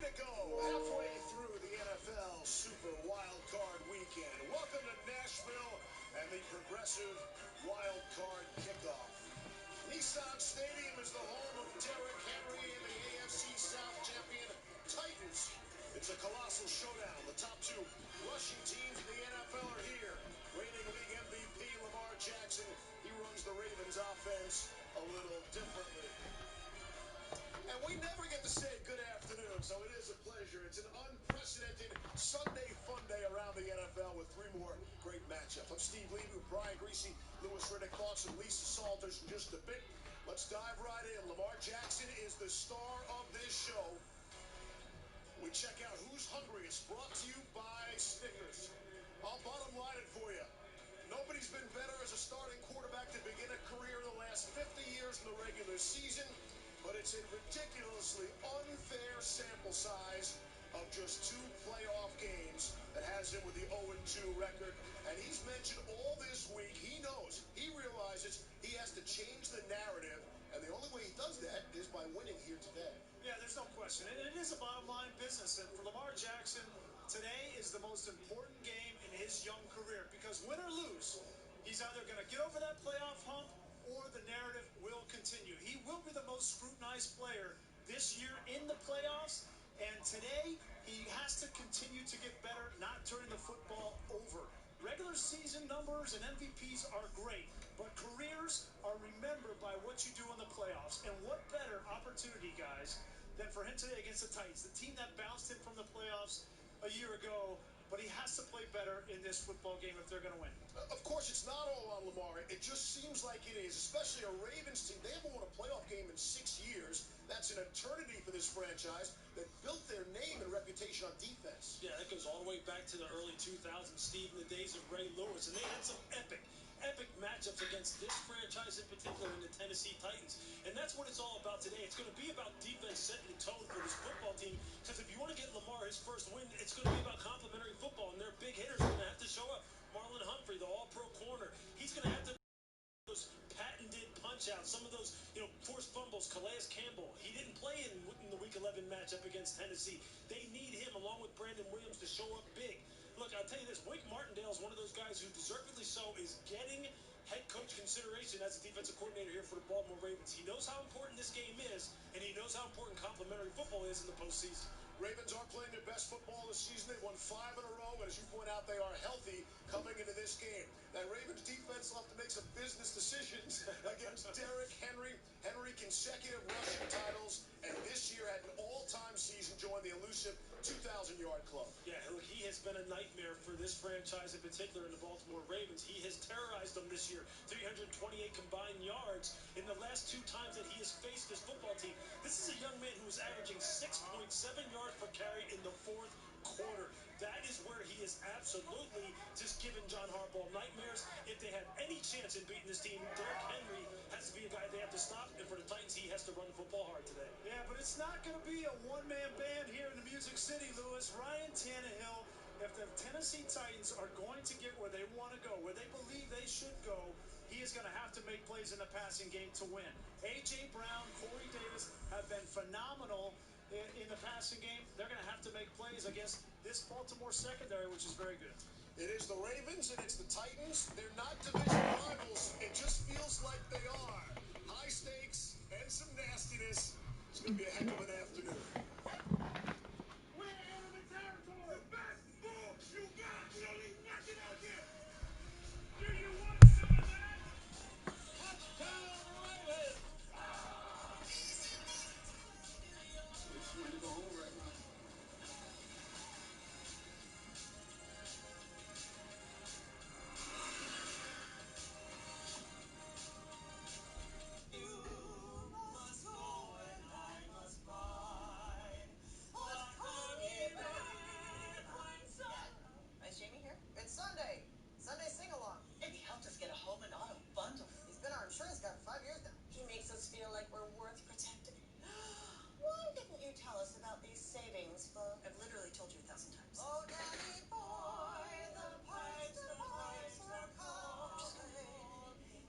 to go halfway through the NFL Super Wild Card Weekend. Welcome to Nashville and the Progressive Wild Card Kickoff. Nissan Stadium is the home of Derrick Henry and the AFC South champion Titans. It's a colossal showdown. The top two rushing teams in the NFL are here. Reigning league MVP Lamar Jackson, he runs the Ravens offense a little differently. And we never get to say good afternoon, so it is a pleasure. It's an unprecedented Sunday fun day around the NFL with three more great matchups. I'm Steve Levy with Brian Greasy, Louis Riddick, thoughts, and Lisa Salters in just a bit. Let's dive right in. Lamar Jackson is the star of this show. We check out who's hungry. It's brought to you by Snickers. I'll bottom line it for you. Nobody's been better as a starting quarterback to begin a career in the last 50 years in the regular season. But it's a ridiculously unfair sample size of just 2 playoff games that has him with the 0-2 record. And he's mentioned all this week. He knows, he realizes he has to change the narrative. And the only way he does that is by winning here today. Yeah, there's no question. It is a bottom line business. And for Lamar Jackson, today is the most important game in his young career. Because win or lose, he's either going to get over that playoff hump or the narrative will continue. He will be the most scrutinized player this year in the playoffs, and today he has to continue to get better, not turning the football over. Regular season numbers and MVPs are great, but careers are remembered by what you do in the playoffs. And what better opportunity, guys, than for him today against the Titans, the team that bounced him from the playoffs a year ago. But he has to play better in this football game if they're going to win. Of course, it's not all on Lamar. It just seems like it is, especially a Ravens team. They haven't won a playoff game in 6 years. That's an eternity for this franchise that built their name and reputation on defense. Yeah, that goes all the way back to the early 2000s, Steve, in the days of Ray Lewis. And they had some epic matchups against this franchise in particular in the Tennessee Titans. And that's what it's all about today. It's going to be about defense setting the tone for this football team. Because if you want to get Lamar his first win, it's going to be about complementary football. And their big hitters are going to have to show up. Marlon Humphrey, the all-pro corner, he's going to have to those patented punch-outs, some of those, forced fumbles. Calais Campbell, he didn't play in the Week 11 matchup against Tennessee. They need him, along with Brandon Williams, to show up big. Look, I'll tell you this, Wink Martindale is one of those guys who deservedly so is getting head coach consideration as a defensive coordinator here for the Baltimore Ravens. He knows how important this game is, and he knows how important complementary football is in the postseason. Ravens are playing their best football this season. They've won 5 in a row, and as you point out, they are healthy coming into this game. That Ravens defense will have to make some business decisions against Derrick Henry. Henry consecutive rushing titles, and this year had an all-time season, joined the elusive 2,000-yard club. Yeah, look, he has been a nightmare for this franchise in particular in the Baltimore Ravens. He has terrorized them this year. 328 combined yards in the last 2 times that he has faced this football team. This is a young man who is averaging 6.7 yards per carry in the 4th quarter. That is where he is absolutely just giving John Harbaugh nightmares. If they have any chance in beating this team, Derrick Henry has to be a guy they have to stop. And for the Titans, he has to run the football hard today. Yeah, but it's not going to be a one-man band here in the Music City, Louis. Ryan Tannehill, if the Tennessee Titans are going to get where they want to go, where they believe they should go, he is going to have to make plays in the passing game to win. A.J. Brown, Corey Davis have been phenomenal in the passing game. They're going to have to make plays against this Baltimore secondary, which is very good. It is the Ravens and it's the Titans. They're not division rivals. It just feels like they are. High stakes and some nastiness. It's going to be a heck of an afternoon. We're enemy territory. The best moves you got. You don't need nothing else here. Do you want some of that? Touchdown, Ravens. It's ready to go home right now. Feel like we're worth protecting. Why didn't you tell us about these savings, Bo? I've literally told you 1,000 times. Oh, Daddy boy, the pipes are calling.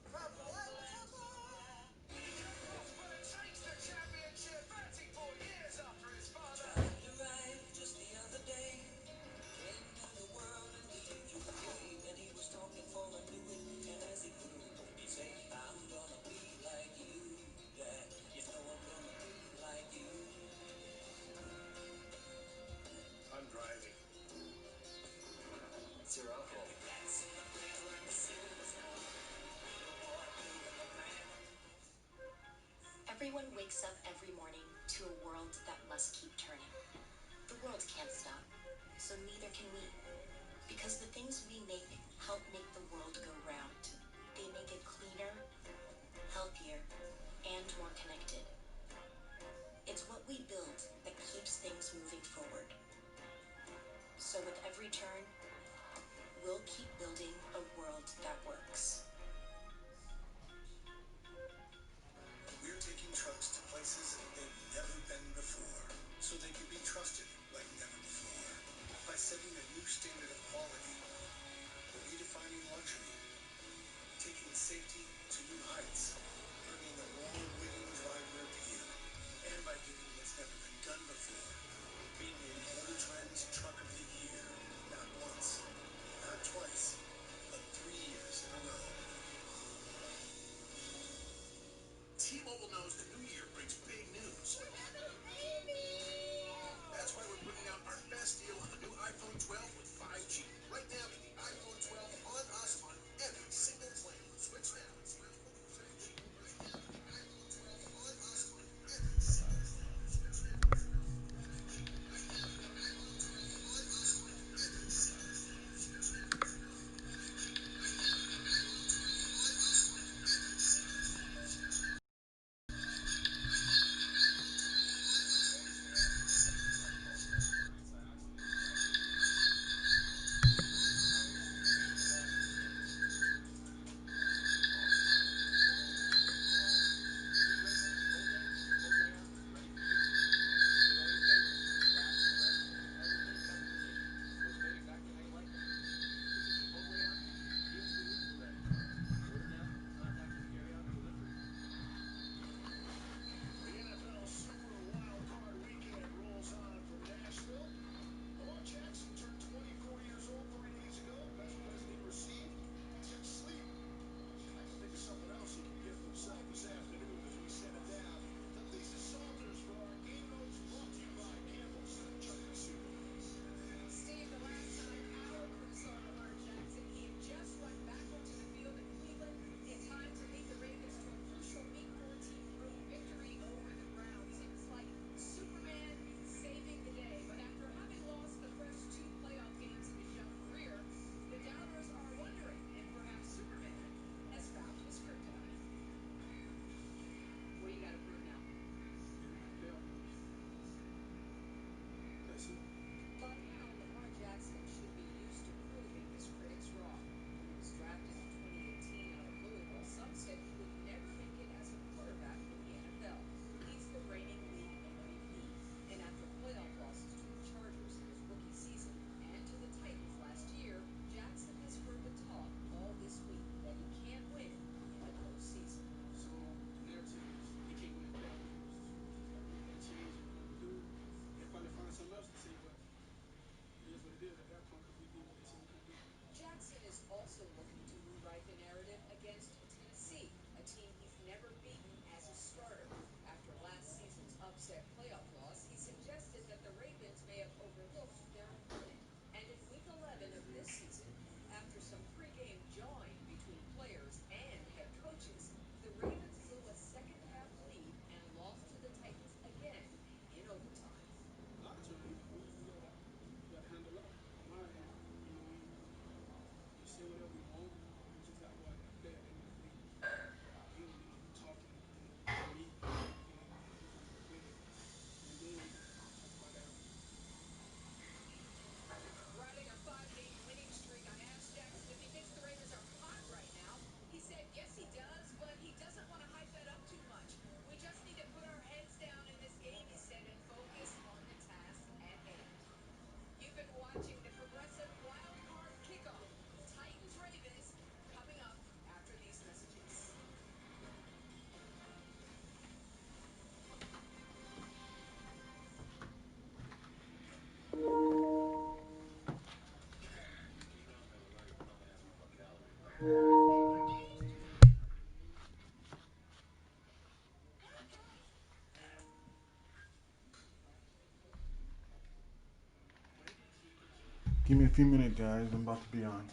From what to what? Takes the championship 34 years after his father. Everyone wakes up every morning to a world that must keep turning. The world can't stop, so neither can we. Because the things we make help make the world go round. They make it cleaner, healthier, and more connected. It's what we build that keeps things moving forward. So with every turn, we'll keep building a world that works. We're taking trucks to places they've never been before, so they can be trusted like never before. By setting a new standard of quality, redefining luxury, taking safety to new heights, bringing award-winning driver appeal, and by doing what's never been done before, being named Motor Trend's Truck of the Year, not once, not twice, but 3 years in a row. T-Mobile knows the new year brings big news. That's why we're bringing out our best deal on the new iPhone 12 with 5G. Right now, get the iPhone 12 on us on every single plan. Switch now. The NFL Super Wild Card Weekend rolls on from Nashville. Lamar Jackson turned 24 years old 3 days ago. Best present he received? Sleep. I can think of something else he can gift himself this afternoon as we send it down to Lisa Saunders for our game notes brought to you by Campbell's Chocolate Soup. Steve, the last time our crew saw Lamar Jackson, he had just run back onto the field in Cleveland in time to lead the Ravens to a crucial Week 14 road victory over the Browns. It was like Superman saving the day. But after having lost the first 2 playoff games of his young career, the doubters are wondering if perhaps Superman has found his kryptonite. What do you got to prove now? By now, Lamar Jackson should be used to proving his critics wrong. When he was drafted in 2018 out of Louisville, some said he would never make it as a quarterback in the NFL. He's the reigning league MVP. And after playoff losses to the Chargers in his rookie season and to the Titans last year, Jackson has heard the talk all this week that he can't win in the postseason. So the narrative is he can't win playoff games. That change and what we do. He'll probably find something else to say, but it is what it is at that point because we did what they said we couldn't do. Jackson is also looking to rewrite the narrative against Tennessee, a team he's never beaten as a starter. After last season's upset playoff loss, he suggested that the Ravens may have overlooked their opponent. And in Week 11 of this season, after some pregame jawing between players and head coaches, the Ravens blew a second-half lead and lost to the Titans again in overtime. A lot of times, we gotta handle up. On my end, we say whatever we want. We just gotta go out there and play at the end of the day. We don't need no talking from me. We just want to go play. And then talk about that. Riding a 5-game winning streak, I asked Jackson if he thinks the Ravens are hot right now. He said yes he does, but he doesn't want to hype that up too much. We just need to put our heads down in this game, he said, and focus on the task at hand. You've been watching the Progressive Wild Card Kickoff. Titans-Ravens coming up after these messages. Give me a few minutes, guys. I'm about to be on.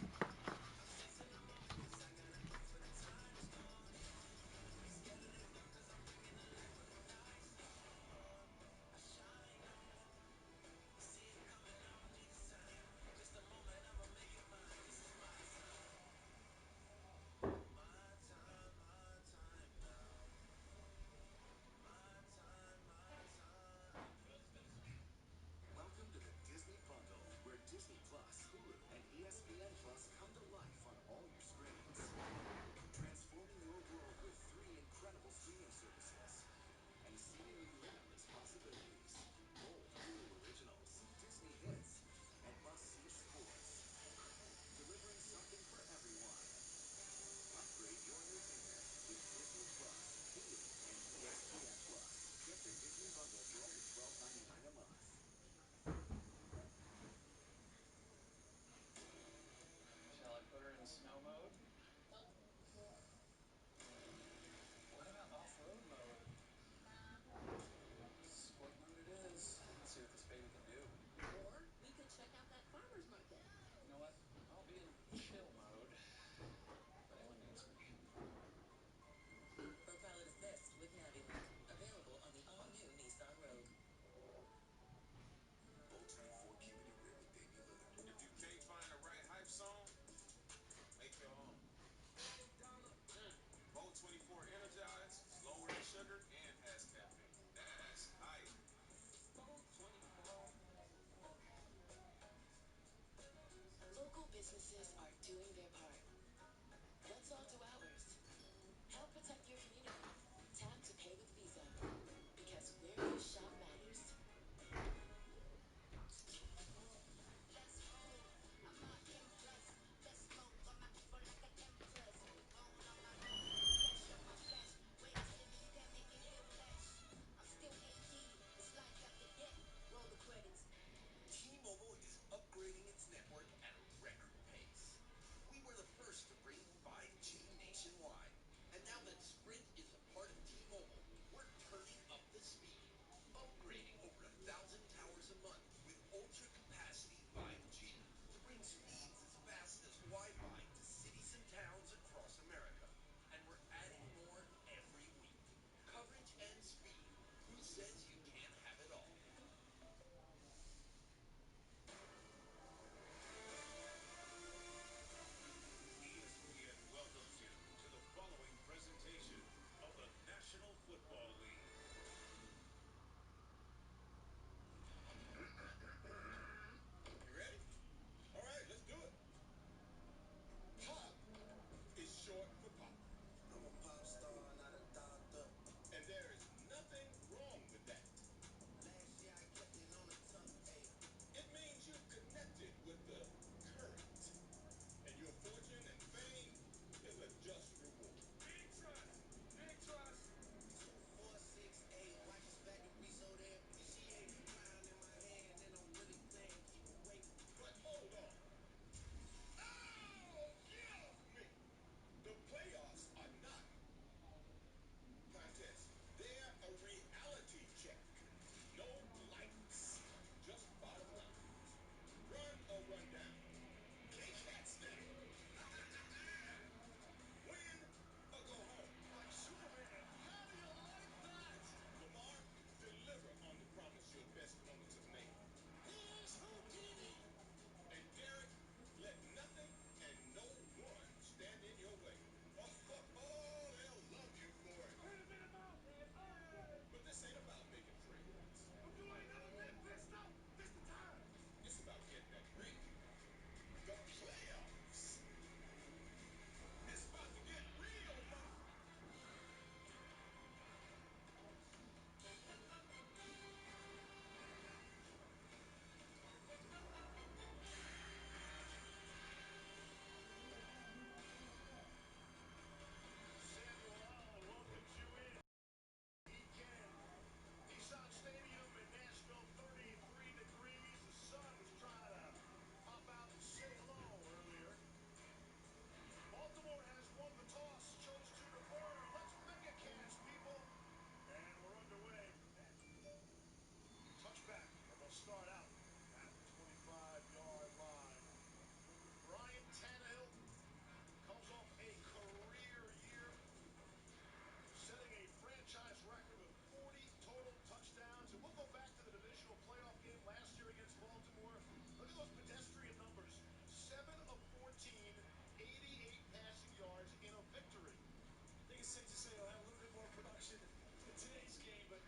safe to say he'll have a little bit more production in today's game, but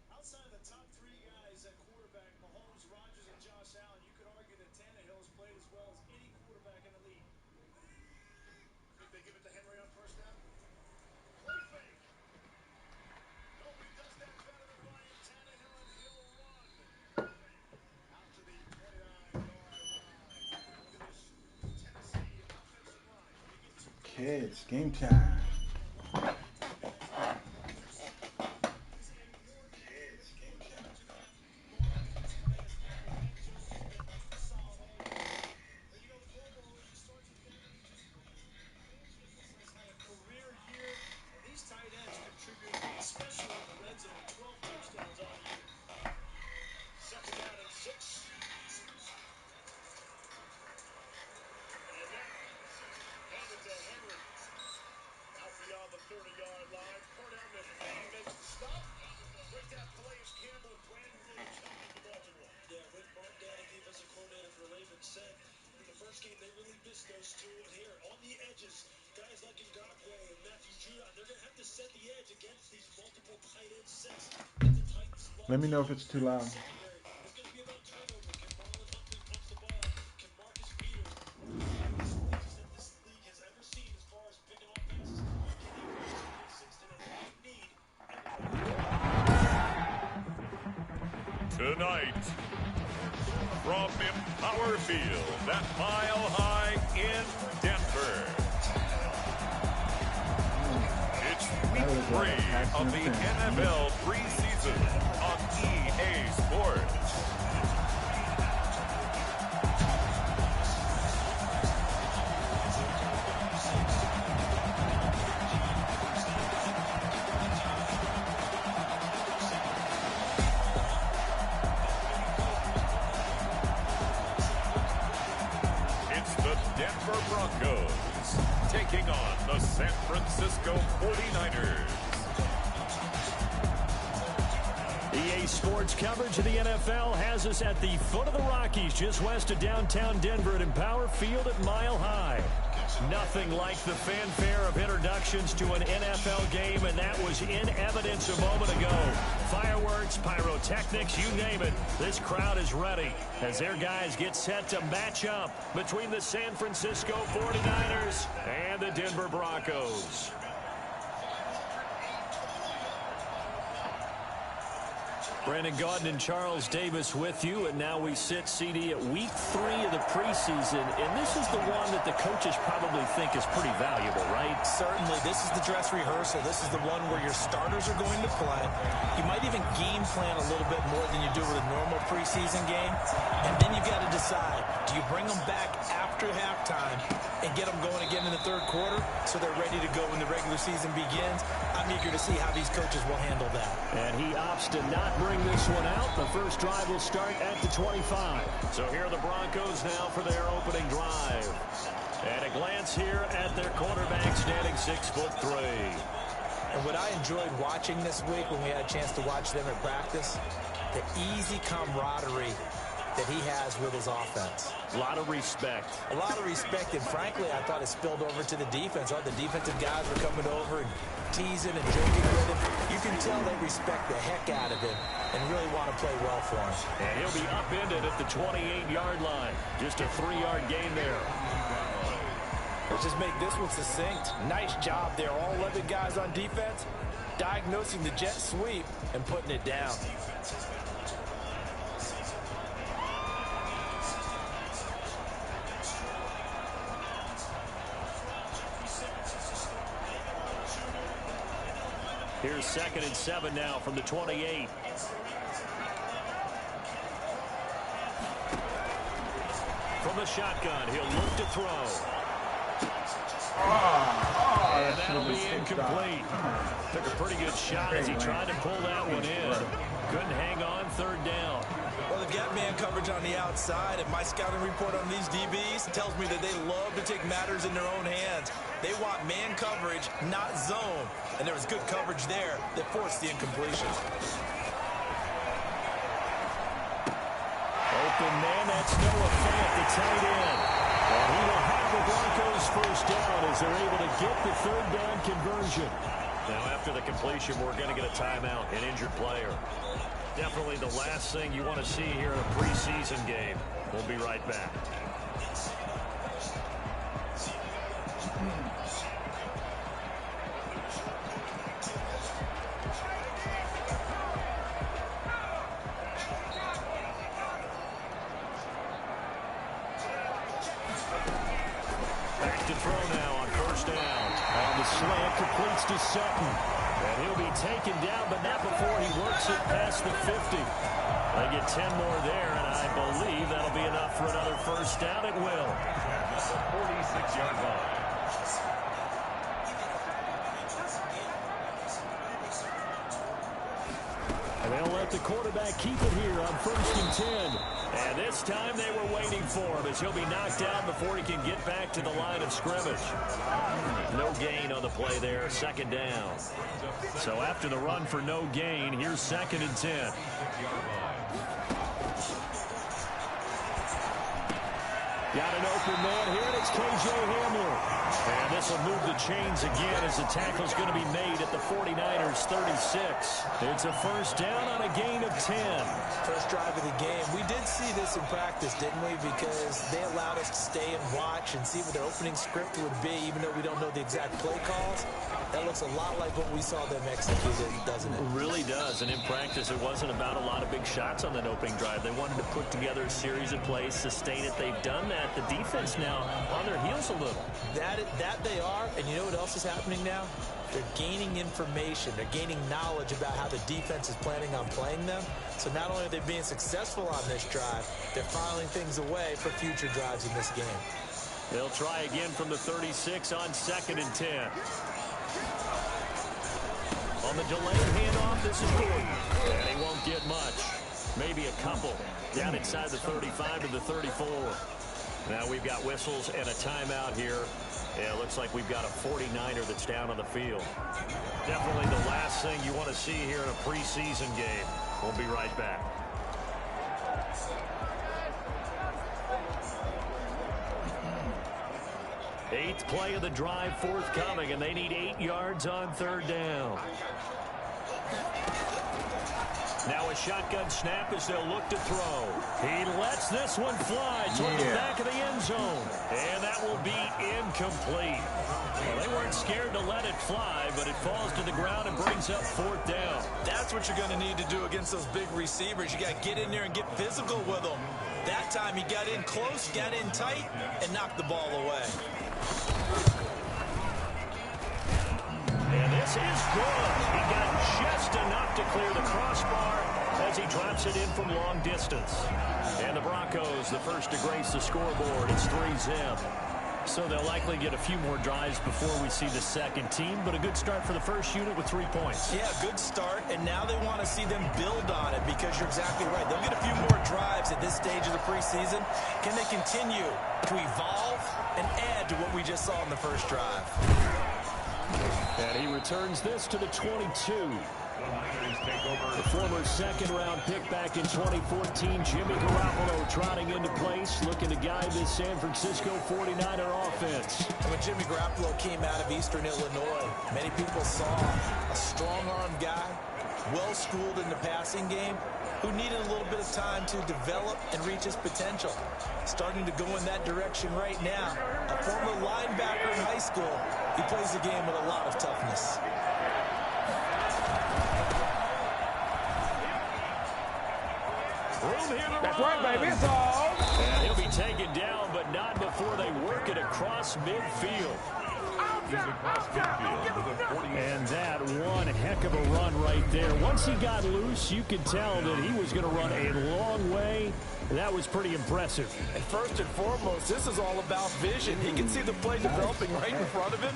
outside of the top three guys at quarterback, Mahomes, Rodgers, and Josh Allen, you could argue that Tannehill has played as well as any quarterback in the league. Think they give it to Henry on first down? Play fake. Nobody does that better than Ryan Tannehill, and he'll run out to the 29-yard line. Look at this Tennessee offensive line. Kids, game time. Tight ends contributing, especially in the red zone, 12 touchdowns on the year. Second down and 6. And now, handed to Henry. Out beyond the 30-yard line. Cordell McPhee makes the stop. Break that Calais Campbell, Brandon Williams helping the Baltimore. Yeah, Rick Martin, defensive coordinator for Ravens, said in the first game they really missed those two here on the edges. Guys like Ngakwe and Matthew Judon, they're going to have to set the edge against these multiple tight end sets. Let me know if it's too loud. It's going to be about turnover. Can Marlon Humphrey punch the ball? Can Marcus Peters, one of the highest releases that this league has ever seen as far as picking off passes, can he reach the assist in a big need? Tonight, from Empower Field at Mile High in Denver, it's week 3 of the NFL preseason on EA Sports. Denver Broncos taking on the San Francisco 49ers. EA Sports coverage of the NFL has us at the foot of the Rockies, just west of downtown Denver at Empower Field at Mile High. Nothing like the fanfare of introductions to an NFL game, and that was in evidence a moment ago. Fireworks, pyrotechnics, you name it. This crowd is ready as their guys get set to match up between the San Francisco 49ers and the Denver Broncos. Brandon Gaudin and Charles Davis with you, and now we sit, CD, at week 3 of the preseason, and this is the one that the coaches probably think is pretty valuable, right? Certainly. This is the dress rehearsal. This is the one where your starters are going to play. You might even game plan a little bit more than you do with a normal preseason game, and then you've got to decide, do you bring them back after halftime and get them going again in the third quarter so they're ready to go when the regular season begins? I'm eager to see how these coaches will handle that. And he opts to not bring this one out. The first drive will start at the 25. So here are the Broncos now for their opening drive. And a glance here at their quarterback, standing 6'3". And what I enjoyed watching this week when we had a chance to watch them at practice, the easy camaraderie that he has with his offense. A lot of respect. A lot of respect, and frankly, I thought it spilled over to the defense. Oh, the defensive guys were coming over and teasing and joking with him. You can tell they respect the heck out of him and really want to play well for him. And he'll be upended at the 28-yard line. Just a 3-yard gain there. Let's just make this one succinct. Nice job there. All 11 guys on defense diagnosing the jet sweep and putting it down. Here's 2nd and 7 now from the 28. From the shotgun, he'll look to throw. And that'll be incomplete. Took a pretty good shot as he tried to pull that one in. Couldn't hang on, 3rd down. Well, they've got man coverage on the outside, and my scouting report on these DBs tells me that they love to take matters in their own hands. They want man coverage, not zone. And there was good coverage there that forced the incompletion. Open man, that's Noah Fant, the tight end. And he will have the Broncos first down as they're able to get the 3rd down conversion. Now, after the completion, we're going to get a timeout, an injured player. Definitely the last thing you want to see here in a preseason game. We'll be right back. Back to throw now on first down. And the slant completes to Sutton. And he'll be taken down, but not before he works it past the 50. They get 10 more there, and I believe that'll be enough for another first down. It will. At the 46-yard line. And they'll let the quarterback keep it here on 1st and 10. And this time they were waiting for him as he'll be knocked down before he can get back to the line of scrimmage. No gain on the play there, 2nd down. So after the run for no gain, here's 2nd and 10. Got an open man here, and it's K.J. Hamler. And this will move the chains again as the tackle's going to be made at the 49ers' 36. It's a first down on a gain of 10. First drive of the game. We did see this in practice, didn't we? Because they allowed us to stay and watch and see what their opening script would be, even though we don't know the exact play calls. That looks a lot like what we saw them execute, doesn't it? It really does. And in practice, it wasn't about a lot of big shots on that opening drive. They wanted to put together a series of plays, sustain it. They've done that. The defense now on their heels a little. That they are, and you know what else is happening now? They're gaining information. They're gaining knowledge about how the defense is planning on playing them. So not only are they being successful on this drive, they're filing things away for future drives in this game. They'll try again from the 36 on 2nd and 10. On the delayed handoff, this is Gordon. And he won't get much. Maybe a couple. Down inside the 35 to the 34. Now we've got whistles and a timeout here. Yeah, it looks like we've got a 49er that's down on the field. Definitely the last thing you want to see here in a preseason game. We'll be right back. Eighth play of the drive forthcoming, and they need 8 yards on 3rd down. Now a shotgun snap as they'll look to throw. He lets this one fly toward the back of the end zone. And that will be incomplete. Well, they weren't scared to let it fly, but it falls to the ground and brings up 4th down. That's what you're going to need to do against those big receivers. You got to get in there and get physical with them. That time he got in close, got in tight, and knocked the ball away. And this is good. He got just enough to clear the crossbar as he drops it in from long distance. And the Broncos, the first to grace the scoreboard. It's 3-zip. So they'll likely get a few more drives before we see the second team, but a good start for the first unit with 3 points. Yeah, good start, and now they want to see them build on it because you're exactly right. They'll get a few more drives at this stage of the preseason. Can they continue to evolve and add to what we just saw in the first drive? And he returns this to the 22. The former second-round pick back in 2014, Jimmy Garoppolo trotting into place, looking to guide this San Francisco 49er offense. And when Jimmy Garoppolo came out of Eastern Illinois, many people saw a strong-arm guy, well-schooled in the passing game, who needed a little bit of time to develop and reach his potential. Starting to go in that direction right now. A former linebacker in high school, he plays the game with a lot of toughness. That's right, baby. It's all. And he'll be taken down, but not before they work it across midfield. And that one heck of a run right there. Once he got loose, you could tell that he was going to run a long way. That was pretty impressive. And first and foremost, this is all about vision. He can see the play developing right in front of him.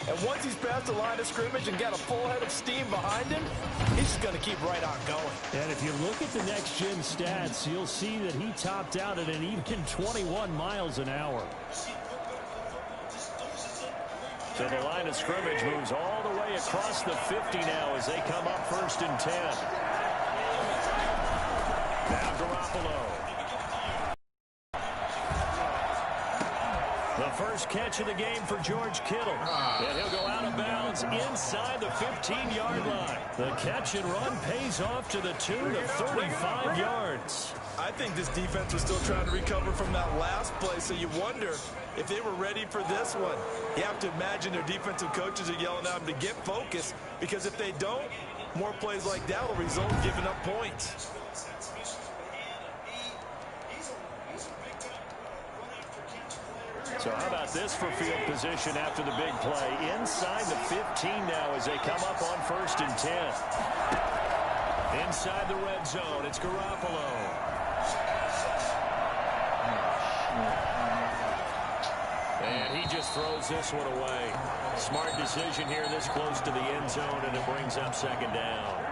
And once he's past the line of scrimmage and got a full head of steam behind him, he's just going to keep right on going. And if you look at the next-gen stats, you'll see that he topped out at an even 21 miles an hour. So the line of scrimmage moves all the way across the 50 now as they come up 1st and 10. Now Garoppolo. The first catch of the game for George Kittle. And he'll go out of bounds inside the 15-yard line. The catch and run pays off to the tune of 35 yards. I think this defense was still trying to recover from that last play, so you wonder if they were ready for this one. You have to imagine their defensive coaches are yelling at them to get focused, because if they don't, more plays like that will result in giving up points. So how about this for field position after the big play? Inside the 15 now as they come up on 1st and 10. Inside the red zone, it's Garoppolo. And he just throws this one away. Smart decision here this close to the end zone, and it brings up 2nd down.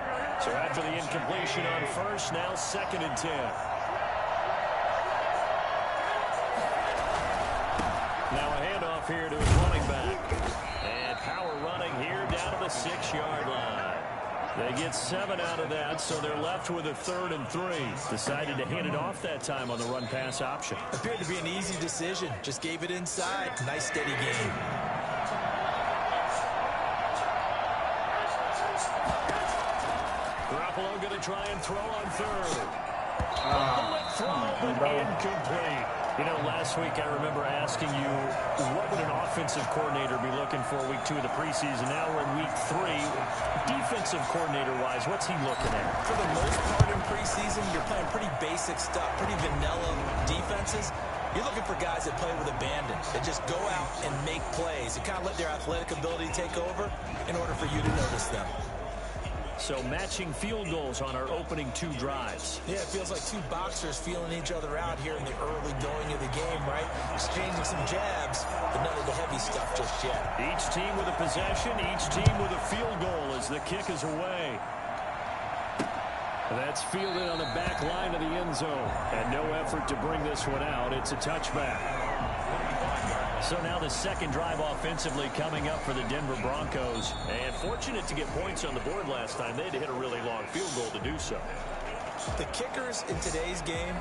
So after the incompletion on 1st, now 2nd and 10. Now a handoff here to his running back. And power running here down to the 6-yard line. They get 7 out of that, so they're left with a 3rd and 3. Decided to hand it off that time on the run-pass option. Appeared to be an easy decision. Just gave it inside. Nice, steady game. Garoppolo going to try and throw on 3rd. Throw, but incomplete. You know, last week I remember asking you, what would an offensive coordinator be looking for week 2 of the preseason? Now we're in week 3. Defensive coordinator-wise, what's he looking at? For the most part in preseason, you're playing pretty basic stuff, pretty vanilla defenses. You're looking for guys that play with abandon, that just go out and make plays, and kind of let their athletic ability take over in order for you to notice them. So matching field goals on our opening 2 drives. Yeah, it feels like 2 boxers feeling each other out here in the early going of the game, right? Exchanging some jabs, but none of the heavy stuff just yet. Each team with a possession, each team with a field goal as the kick is away. That's fielded on the back line of the end zone. And no effort to bring this one out. It's a touchback. So now the 2nd drive offensively coming up for the Denver Broncos. And fortunate to get points on the board last time. They had to hit a really long field goal to do so. The kickers in today's game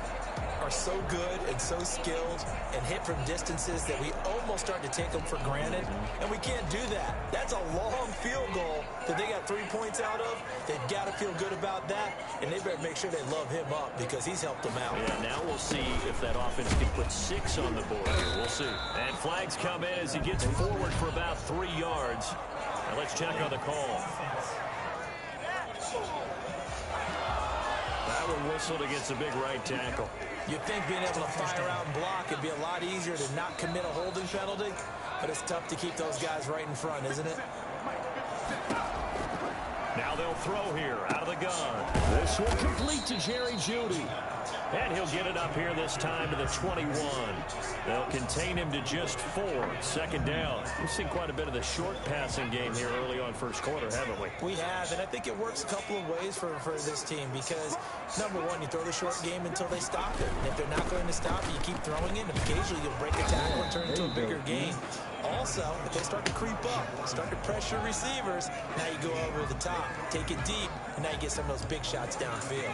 are so good and so skilled and hit from distances that we almost start to take them for granted. And we can't do that. That's a long field goal that they got 3 points out of. They've got to feel good about that. And they better make sure they love him up because he's helped them out. Yeah, now we'll see if that offense can put 6 on the board here. We'll see. And flags come in as he gets forward for about 3 yards. Now let's check on the call. That one whistled against a big right tackle. You'd think being able to fire out and block would be a lot easier to not commit a holding penalty, but it's tough to keep those guys right in front, isn't it? Now they'll throw here out of the gun. This will complete to Jerry Jeudy. And he'll get it up here this time to the 21. They'll contain him to just 4. 2nd down. We've seen quite a bit of the short passing game here early on 1st quarter, haven't we? We have, and I think it works a couple of ways for this team because, number one, you throw the short game until they stop it. And if they're not going to stop it, you keep throwing it, and occasionally you'll break a tackle and turn it into a bigger gain. Also, if they start to creep up, start to pressure receivers, now you go over the top, take it deep, and now you get some of those big shots downfield.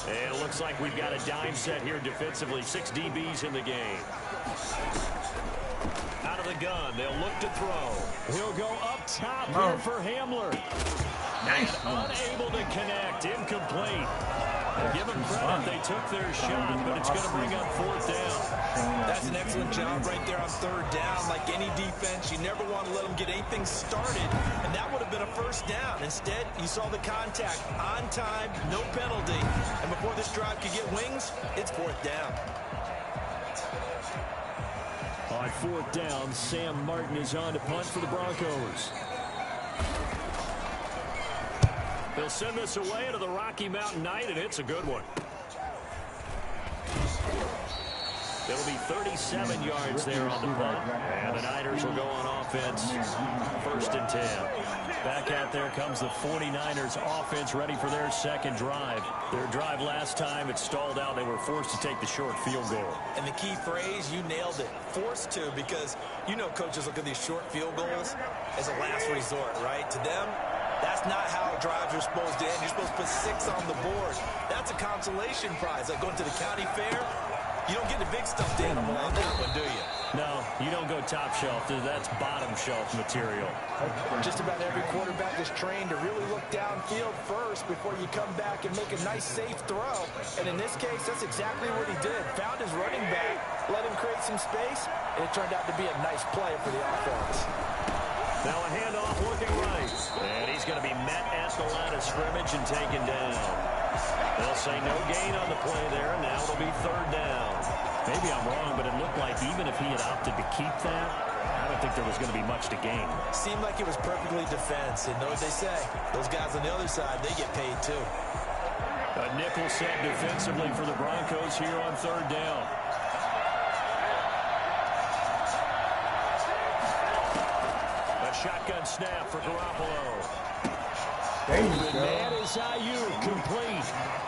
And it looks like we've got a dime set here defensively. 6 DBs in the game. Out of the gun, they'll look to throw. He'll go up top here for Hamler. Nice. And unable to connect, incomplete. Give them credit, they took their shot, but it's going to bring up 4th down. That's an excellent job right there on 3rd down. Like any defense, you never want to let them get anything started, and that would have been a 1st down. Instead, you saw the contact on time, no penalty, and before this drive could get wings, it's 4th down. On 4th down, Sam Martin is on to punt for the Broncos. They'll send this away to the Rocky Mountain Night, and it's a good one. It'll be 37 yards there on the punt. And the Niners will go on offense. 1st and 10. Back out there comes the 49ers offense ready for their 2nd drive. Their drive last time, it stalled out. They were forced to take the short field goal. And the key phrase, you nailed it. Forced to, because you know coaches look at these short field goals as a last resort, right? To them, that's not how drives are supposed to end. You're supposed to put 6 on the board. That's a consolation prize. Like going to the county fair, You don't get the big stuffed animal on that one, do you? No, you don't go top shelf. That's bottom shelf material. Just about every quarterback is trained to really look downfield first before you come back and make a nice, safe throw. And in this case, that's exactly what he did. Found his running back, let him create some space, and it turned out to be a nice play for the offense. Now a handoff looking right. And he's going to be met at the line of scrimmage and taken down. They'll say no gain on the play there, and now it'll be third down. Maybe I'm wrong, but it looked like even if he had opted to keep that, I don't think there was going to be much to gain. Seemed like it was perfectly defense. And know what they say? Those guys on the other side, they get paid too. A nickel set defensively for the Broncos here on third down. A shotgun snap for Garoppolo. There you go. That is Ayuk complete.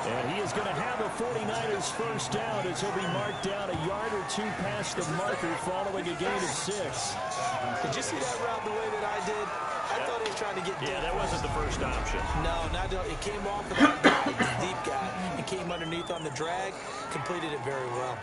And he is going to have a 49ers first down as he'll be marked down a yard or two past the marker following a gain of 6. Did you see that route the way that I did? I thought he was trying to get deep. Yeah, that wasn't the first option. No, it came off of that guy, the deep guy. It came underneath on the drag, completed it very well.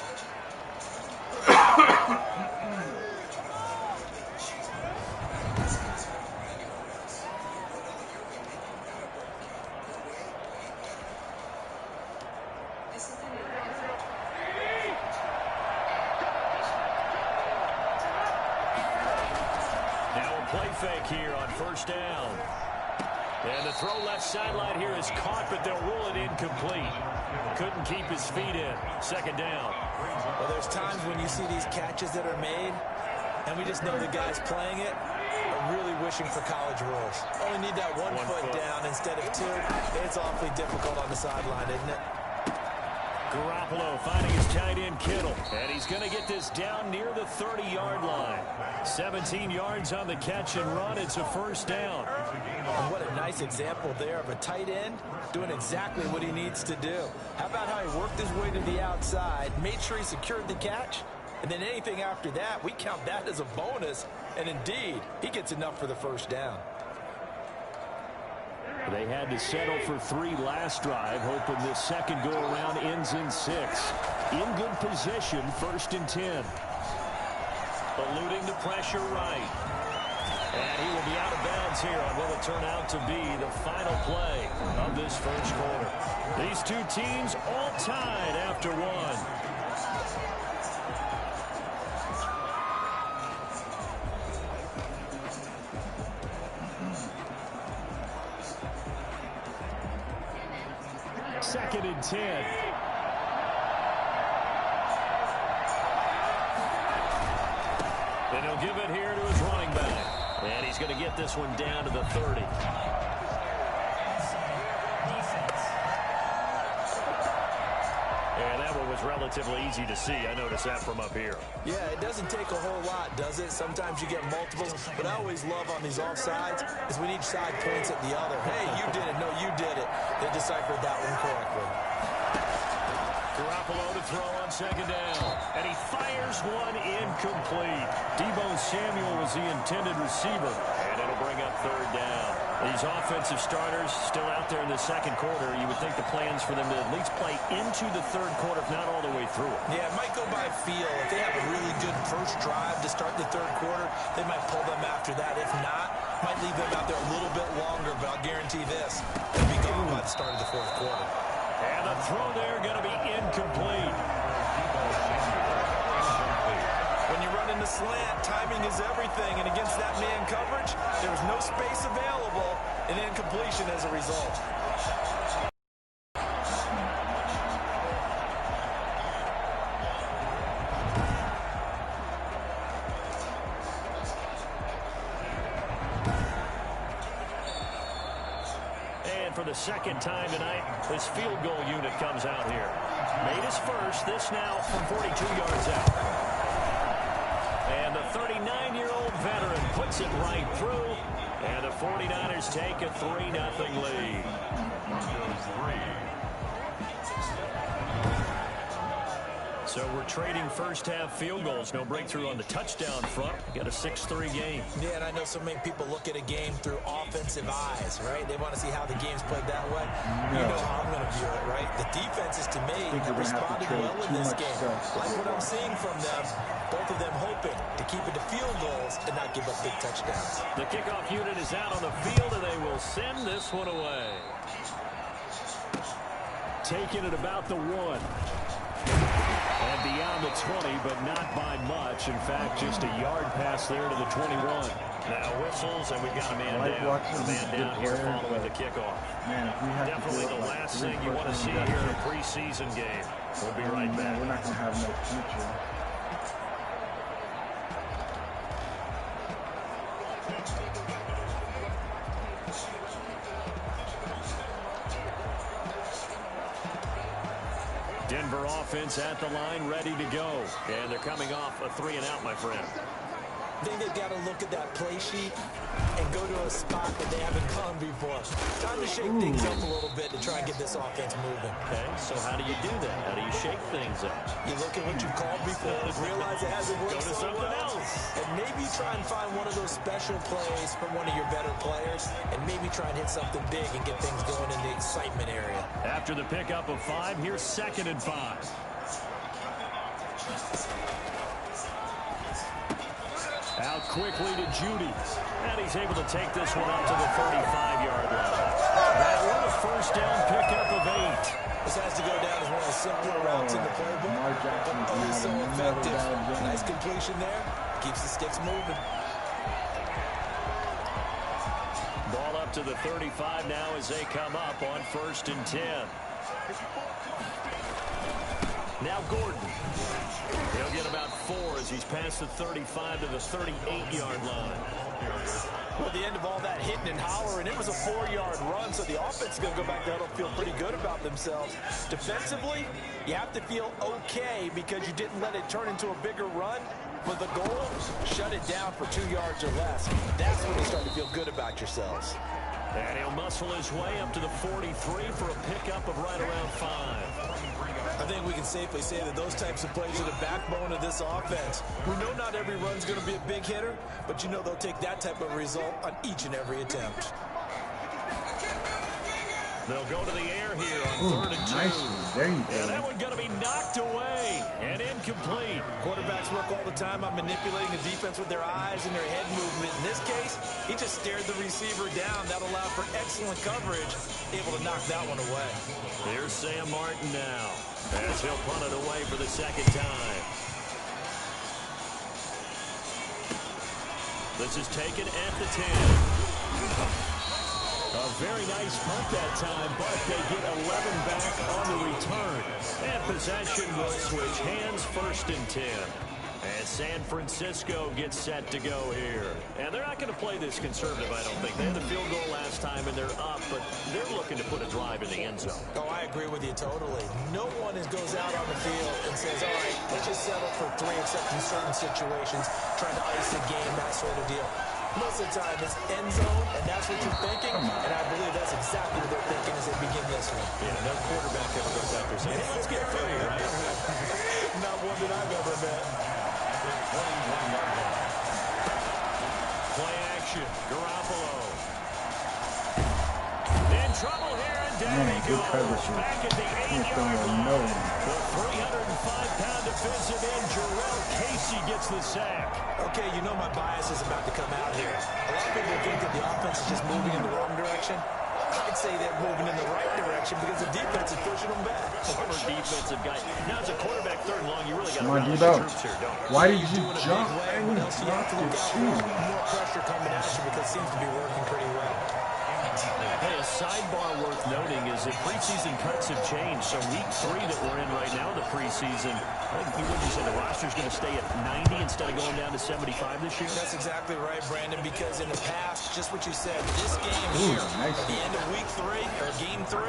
Fake here on first down. And the throw left sideline here is caught, but they'll rule it incomplete. Couldn't keep his feet in. Second down. Well, there's times when you see these catches that are made, and we just know the guys playing it are really wishing for college rules. Only need that one foot down instead of 2. It's awfully difficult on the sideline, isn't it? Garoppolo finding his tight end Kittle. And he's going to get this down near the 30-yard line. 17 yards on the catch and run. It's a first down. And what a nice example there of a tight end doing exactly what he needs to do. How about how he worked his way to the outside, made sure he secured the catch, and then anything after that, we count that as a bonus. And indeed, he gets enough for the first down. They had to settle for 3 last drive, hoping this second go-around ends in 6. In good position, 1st and 10. Eluding the pressure right. And he will be out of bounds here on what will turn out to be the final play of this first quarter. These two teams all tied after 1. Second and 10. And he'll give it here to his running back. And he's going to get this one down to the 30. And that one was relatively easy to see. I noticed that from up here. Yeah, it doesn't take a whole lot, does it? Sometimes you get multiples. What I always love on these offsides is when each side points at the other. Hey, you did it. No, you did it. They deciphered that one correctly. Garoppolo to throw on second down. And he fires one incomplete. Deebo Samuel was the intended receiver. And it'll bring up third down. These offensive starters still out there in the second quarter. You would think the plans for them to at least play into the third quarter, if not all the way through it. Yeah, it might go by feel. If they have a really good first drive to start the third quarter, they might pull them after that. If not, might leave them out there a little bit longer. But I'll guarantee this, they'll be gone by the start of the fourth quarter. And the throw there going to be incomplete. When you run in the slant, timing is everything. And against that man coverage, there was no space available, and incompletion as a result. And for the second time tonight, this field goal unit comes out here. Made his first, this now from 42 yards out. And the 39-year-old veteran puts it right through. And the 49ers take a 3-0 lead. So we're trading first-half field goals. No breakthrough on the touchdown front. Got a 6-3 game. Yeah, and I know so many people look at a game through offensive eyes, right? They want to see how the game's played that way. You know how I'm going to view it, right? The defenses, to me, have responded well in this game. Like what I'm seeing from them, both of them hoping to keep it to field goals and not give up big touchdowns. The kickoff unit is out on the field, and they will send this one away. Taking it about the 1. And beyond the 20, but not by much. In fact, just a yard pass there to the 21. Now whistles, and we've got a man down. A man down here following the kickoff. Definitely the last thing you want to see here in a preseason game. We'll be right back. We're not going to have no future. Denver offense at the line, ready to go. And they're coming off a 3-and-out, my friend. I think they've got to look at that play sheet and go to a spot that they haven't gone before. Time to shake things up a little bit to try and get this offense moving. Okay, so how do you do that? How do you shake things up? You look at what you've called before, realize it hasn't worked so something well, else. And maybe try and find one of those special plays from one of your better players, and maybe try and hit something big and get things going in the excitement area. After the pickup of 5, here's 2nd and 5. Out quickly to Judy. And he's able to take this one up to the 35-yard line. That one, a first down pickup of 8. This has to go down as one of the simpler routes in the playbook. Always so effective. Nice completion there. Keeps the sticks moving. Ball up to the 35 now as they come up on 1st and 10. Now Gordon. He'll get about 4 as he's past the 35 to the 38-yard line. Well, at the end of all that hitting and hollering, it was a 4-yard run, so the offense is going to go back there and feel pretty good about themselves. Defensively, you have to feel okay because you didn't let it turn into a bigger run. But the goal, shut it down for 2 yards or less. That's when you start to feel good about yourselves. And he'll muscle his way up to the 43 for a pickup of right around 5. I think we can safely say that those types of plays are the backbone of this offense. We know not every run's going to be a big hitter, but you know they'll take that type of result on each and every attempt. They'll go to the air here on 3rd and 2. There you go. And that one's going to be knocked away and incomplete. Quarterbacks work all the time on manipulating the defense with their eyes and their head movement. In this case, he just stared the receiver down. That allowed for excellent coverage, able to knock that one away. Here's Sam Martin now as he'll punt it away for the 2nd time. This is taken at the 10. A very nice punt that time, but they get 11 back on the return. And possession will switch hands, 1st and 10. And San Francisco gets set to go here. And they're not going to play this conservative, I don't think. They had the field goal last time, and they're up, but they're looking to put a drive in the end zone. Oh, I agree with you totally. No one goes out on the field and says, all right, let's just settle for 3, except in certain situations, trying to ice the game, that sort of deal. Most of the time, it's end zone, and that's what you're thinking, and I believe that's exactly what they're thinking as they begin this one. Yeah, no quarterback ever goes out there saying, hey, let's get 3, right? Not one that I've ever met. Play action, Garoppolo. In trouble here, and down he goes. Back at the 8-yard line. The 305-pound defensive end, Jarrell Casey gets the sack. Okay, you know my bias is about to come out here. A lot of people think that the offense is just moving in the wrong direction. I'd say they're moving in the right direction because the defense is pushing them back. Former defensive guy. Now, as a quarterback, 3rd and long, you really got to rally the troops here, don't you? Why did you jump? What else you have to look out for? More pressure coming at you because it seems to be working pretty well. Hey, a sidebar worth noting is that preseason cuts have changed. So week 3 that we're in right now, the preseason, I think you said the roster's going to stay at 90 instead of going down to 75 this year? That's exactly right, Brandon, because in the past, just what you said, this game here, at the end of week 3, or game 3,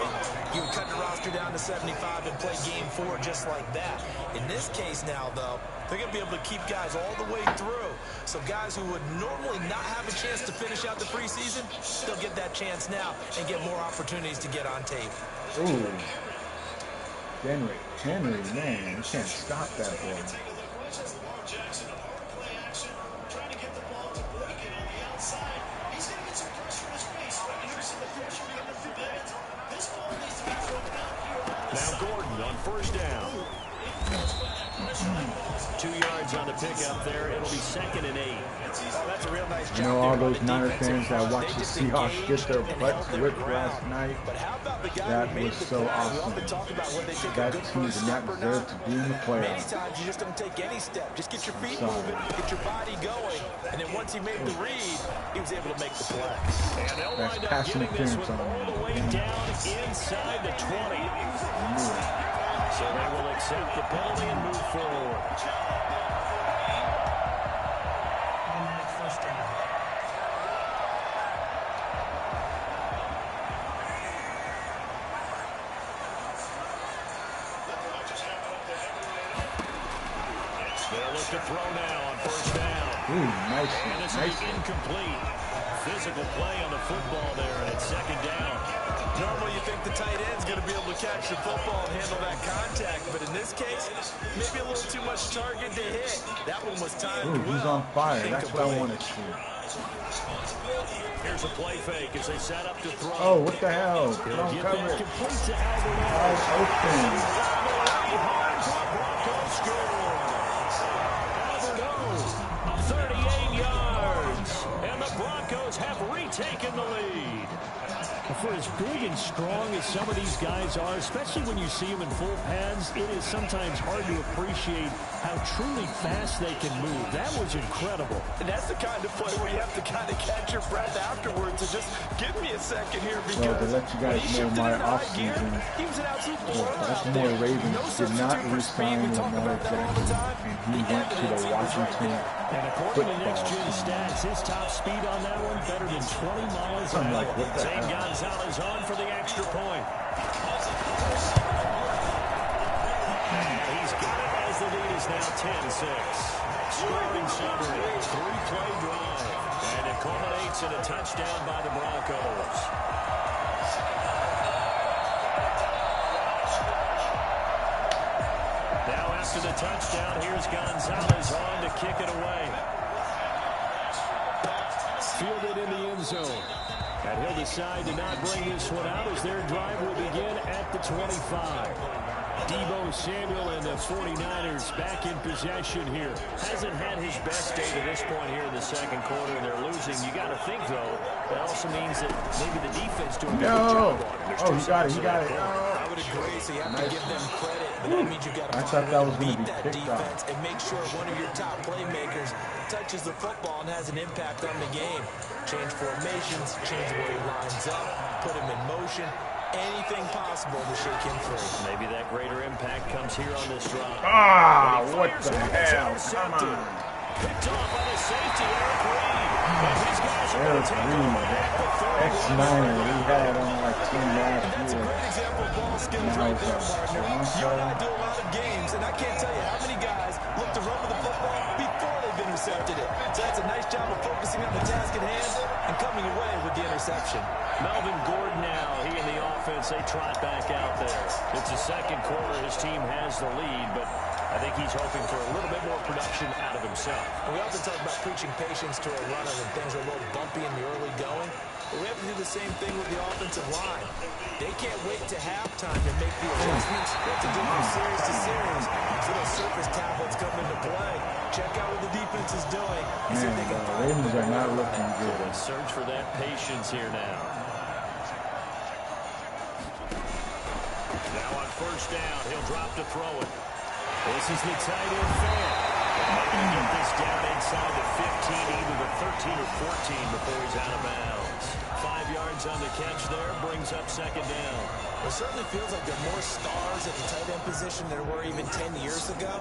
you would cut the roster down to 75 and play game 4 just like that. In this case now, though, they're going to be able to keep guys all the way through. So guys who would normally not have a chance to finish out the preseason, they'll get that chance now and get more opportunities to get on tape. Ooh. Henry, man, you can't stop that boy. Now Gordon on first down. 2 yards on the pickup there. It'll be 2nd and 8. Oh, that's a real nice job. You know, all those Niner fans that watched the Seahawks get their butts whipped last night, that was so awesome. That team did not deserve to be in the playoffs. Many times you just don't take any step. Just get your feet moving, get your body going, and then once he made the read, he was able to make the play. And they'll wind up getting this one all the way down inside the 20. So they will accept the penalty and move forward. They'll look to throw now on first down. Ooh, nice. And this is incomplete. Physical play on the football there, and it's 2nd down. Normally you think the tight end's going to be able to catch the football and handle that contact, but in this case, maybe a little too much target to hit. That one was timed well. He's on fire. That's what I want to see. Here's a play fake as they set up to throw. Oh, what the hell? He'll get cover that it. complete to Albert. Open. Broncos score. Albert 38 yards, and the Broncos have retaken the lead. For as big and strong as some of these guys are, especially when you see them in full pads, it is sometimes hard to appreciate how truly fast they can move. That was incredible. And that's the kind of play where you have to kind of catch your breath afterwards and just give me a second here, because to let you guys know, my offseason, he was an absolute blowout. Baltimore Ravens did not re-sign Lamar Jackson, and he went to the Washington And according to next gen stats, his top speed on that one better than 20 miles an hour. Zane Gonzalez on for the extra point. And he's got it as the lead is now 10-6. Scoring summary, 3-play drive, and it culminates in a touchdown by the Broncos. Now after the touchdown, here's Gonzalez on to kick it away. Fielded in the end zone. And he'll decide to not bring this one out as their drive will begin at the 25. Deebo Samuel and the 49ers back in possession here. Hasn't had his best day to this point here in the second quarter, and they're losing. You got to think, though, that also means that maybe the defense doing a good job on it. Oh, he got it. I would agree, so you have to give them credit, but that means you got to find a way to beat that defense and make sure one of your top playmakers touches the football and has an impact on the game. Change formations, change where he lines up, put him in motion. Anything possible to shake him free. Maybe that greater impact comes here on this drive. Ah, what the hell? Come on. Picked off by the safety, YR3. And his guys are going to take him back the third. Ex-Niner, we had on like 10 last year. That's a great example of ball skills right there, partner. You and I do a lot of games, and I can't tell you how many guys look to run with the football before they've intercepted it. So that's a nice job of focusing on the task at hand and coming away with the interception. Melvin Gordon now, he and the offense, they trot back out there. It's the second quarter, his team has the lead, but I think he's hoping for a little bit more production out of himself. We often talk about preaching patience to a runner when things are a little bumpy in the early going, but we have to do the same thing with the offensive line. They can't wait to halftime to make the adjustments. They have to do from series to series. So those surface tablets come into play. Check out what the defense is doing. Man, the Ravens are not looking good. Let's search for that patience here now. Now on first down, he'll drop to throw it. This is the tight end fan. They're get this down inside the 15, either the 13 or 14 before he's out of bounds. 5 yards on the catch there, brings up second down. It certainly feels like there are more stars at the tight end position than there were even 10 years ago.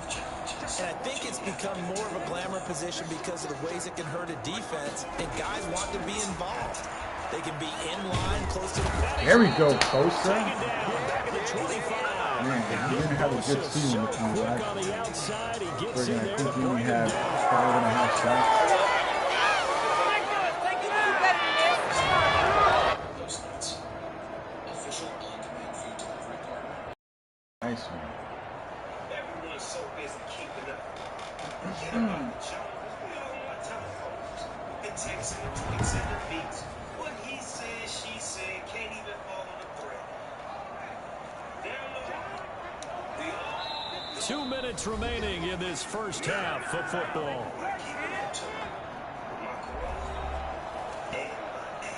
And I think it's become more of a glamour position because of the ways it can hurt a defense, and guys want to be involved. They can be in line, close to the quarterback. There we go, Costa. Back at the 25. Man, he didn't have a good season with me. Quick on the outside, he gets in there I think to he only bring him had down. 5.5 sacks. Nice one. Everyone's so busy keeping up. Forget about the job. We all on telephones. The texts and the tweets and the beats. What he said, she said, can't even follow the thread. They're 2 minutes remaining in this first half of football.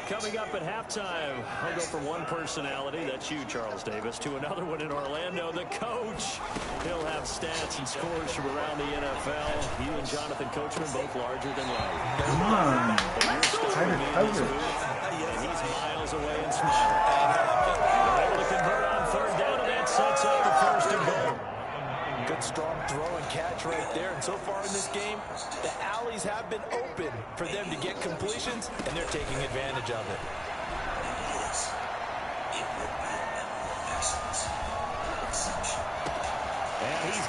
Coming up at halftime, I'll go from one personality, that's you, Charles Davis, to another one in Orlando, the coach. He'll have stats and scores from around the NFL. He and Jonathan Coachman, both larger than life. Come on. Tighter coverage. And he's miles away and smiling. They're able to convert on third down, and that sets up the first and goal. Good strong throw and catch right there. And so far in this game, the alleys have been open for them to get completions, and they're taking advantage of it.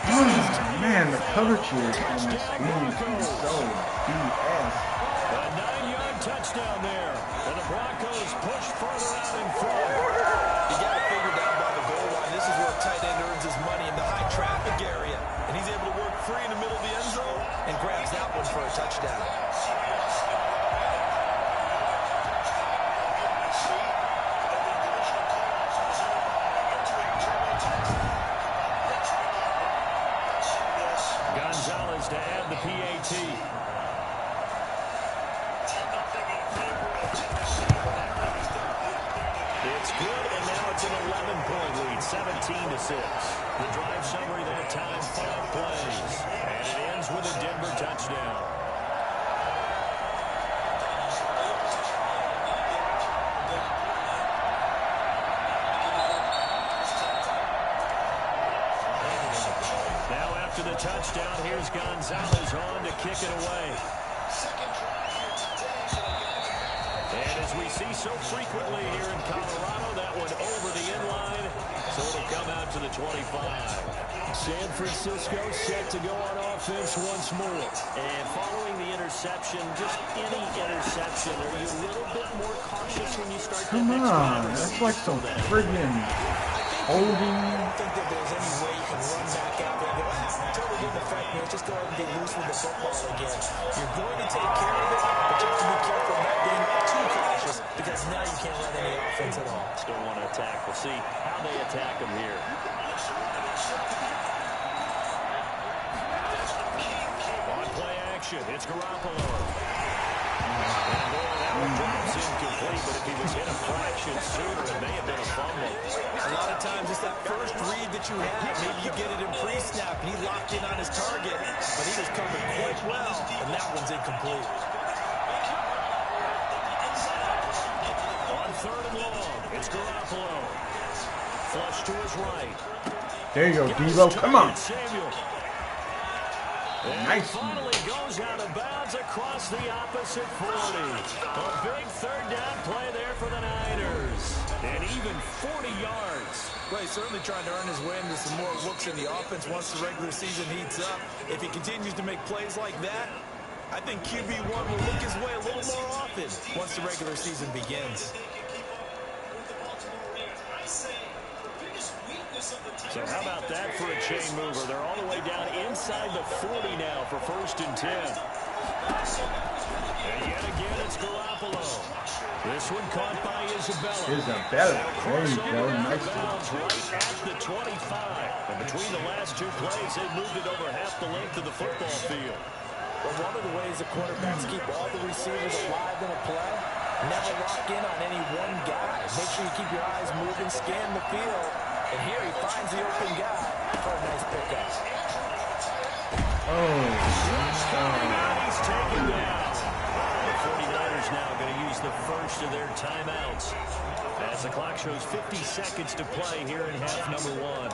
Oh, man, the coverage here on this game is so BS. A 9-yard touchdown there. And the Broncos push further out in front. You got to figure down by the goal line. This is where a tight end earns his money in the high traffic area. And he's able to work free in the middle of the end zone and grabs that one for a touchdown. Gonzalez to add the PAT. It's good, and now it's an 11-point lead, 17-6. The drive summary that time, 5 plays. And it ends with a Denver touchdown. Now after the touchdown, here's Gonzalez on to kick it away. And as we see so frequently here in Colorado, that one over the inline, so it'll come out to the 25. San Francisco set to go on offense once more. And following the interception, just any interception, are you a little bit more cautious when you start Come on, that's like some friggin' holding. I don't think that there's any way you can run back out there and go, totally didn't affect me. Just go ahead and get loose with the football again. You're going to take care of it, but you have to be careful not being too cautious, because now you can't run any offense at all. Still want to attack. We'll see how they attack him here. On play action, it's Garoppolo. And boy, that one drops incomplete, but if he was hit a fraction sooner, it may have been a fumble. A lot of times it's that first read that you have. Maybe you get it in pre-snap, and he locked in on his target, but he was covered quite well, and that one's incomplete. On third and long, it's Garoppolo. Flush to his right. There you go, Devo. Come on. Nice. Finally goes out of bounds across the opposite 40. A big third down play there for the Niners. And even 40 yards. Well, he's certainly trying to earn his way into some more looks in the offense once the regular season heats up. If he continues to make plays like that, I think QB1 will look his way a little more often once the regular season begins. So how about that for a chain mover? They're all the way down inside the 40 now for 1st and 10. And yet again, it's Garoppolo. This one caught by Isabella. There you go. Nice. Right at the 25. And between the last 2 plays, they moved it over half the length of the football field. Well, one of the ways the quarterbacks keep all the receivers alive in a play, never lock in on any one guy. Make sure you keep your eyes moving, scan the field. And here he finds the open guy for a nice pickup. He's taken down. The 49ers now going to use the first of their timeouts as the clock shows 50 seconds to play here in half number 1.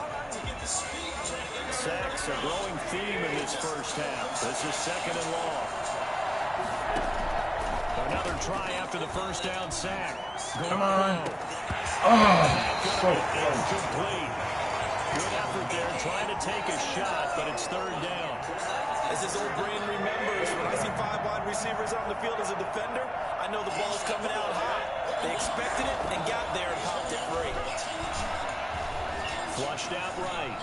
Sacks a growing theme in this first half. This is 2nd and long. Another try after the first down sack. Come on. Oh, so close. Complete. Good effort there, trying to take a shot, but it's 3rd down. As his old brain remembers, when I see 5 wide receivers on the field as a defender, I know the ball's coming out high. They expected it and got there and popped it free. Flushed out right.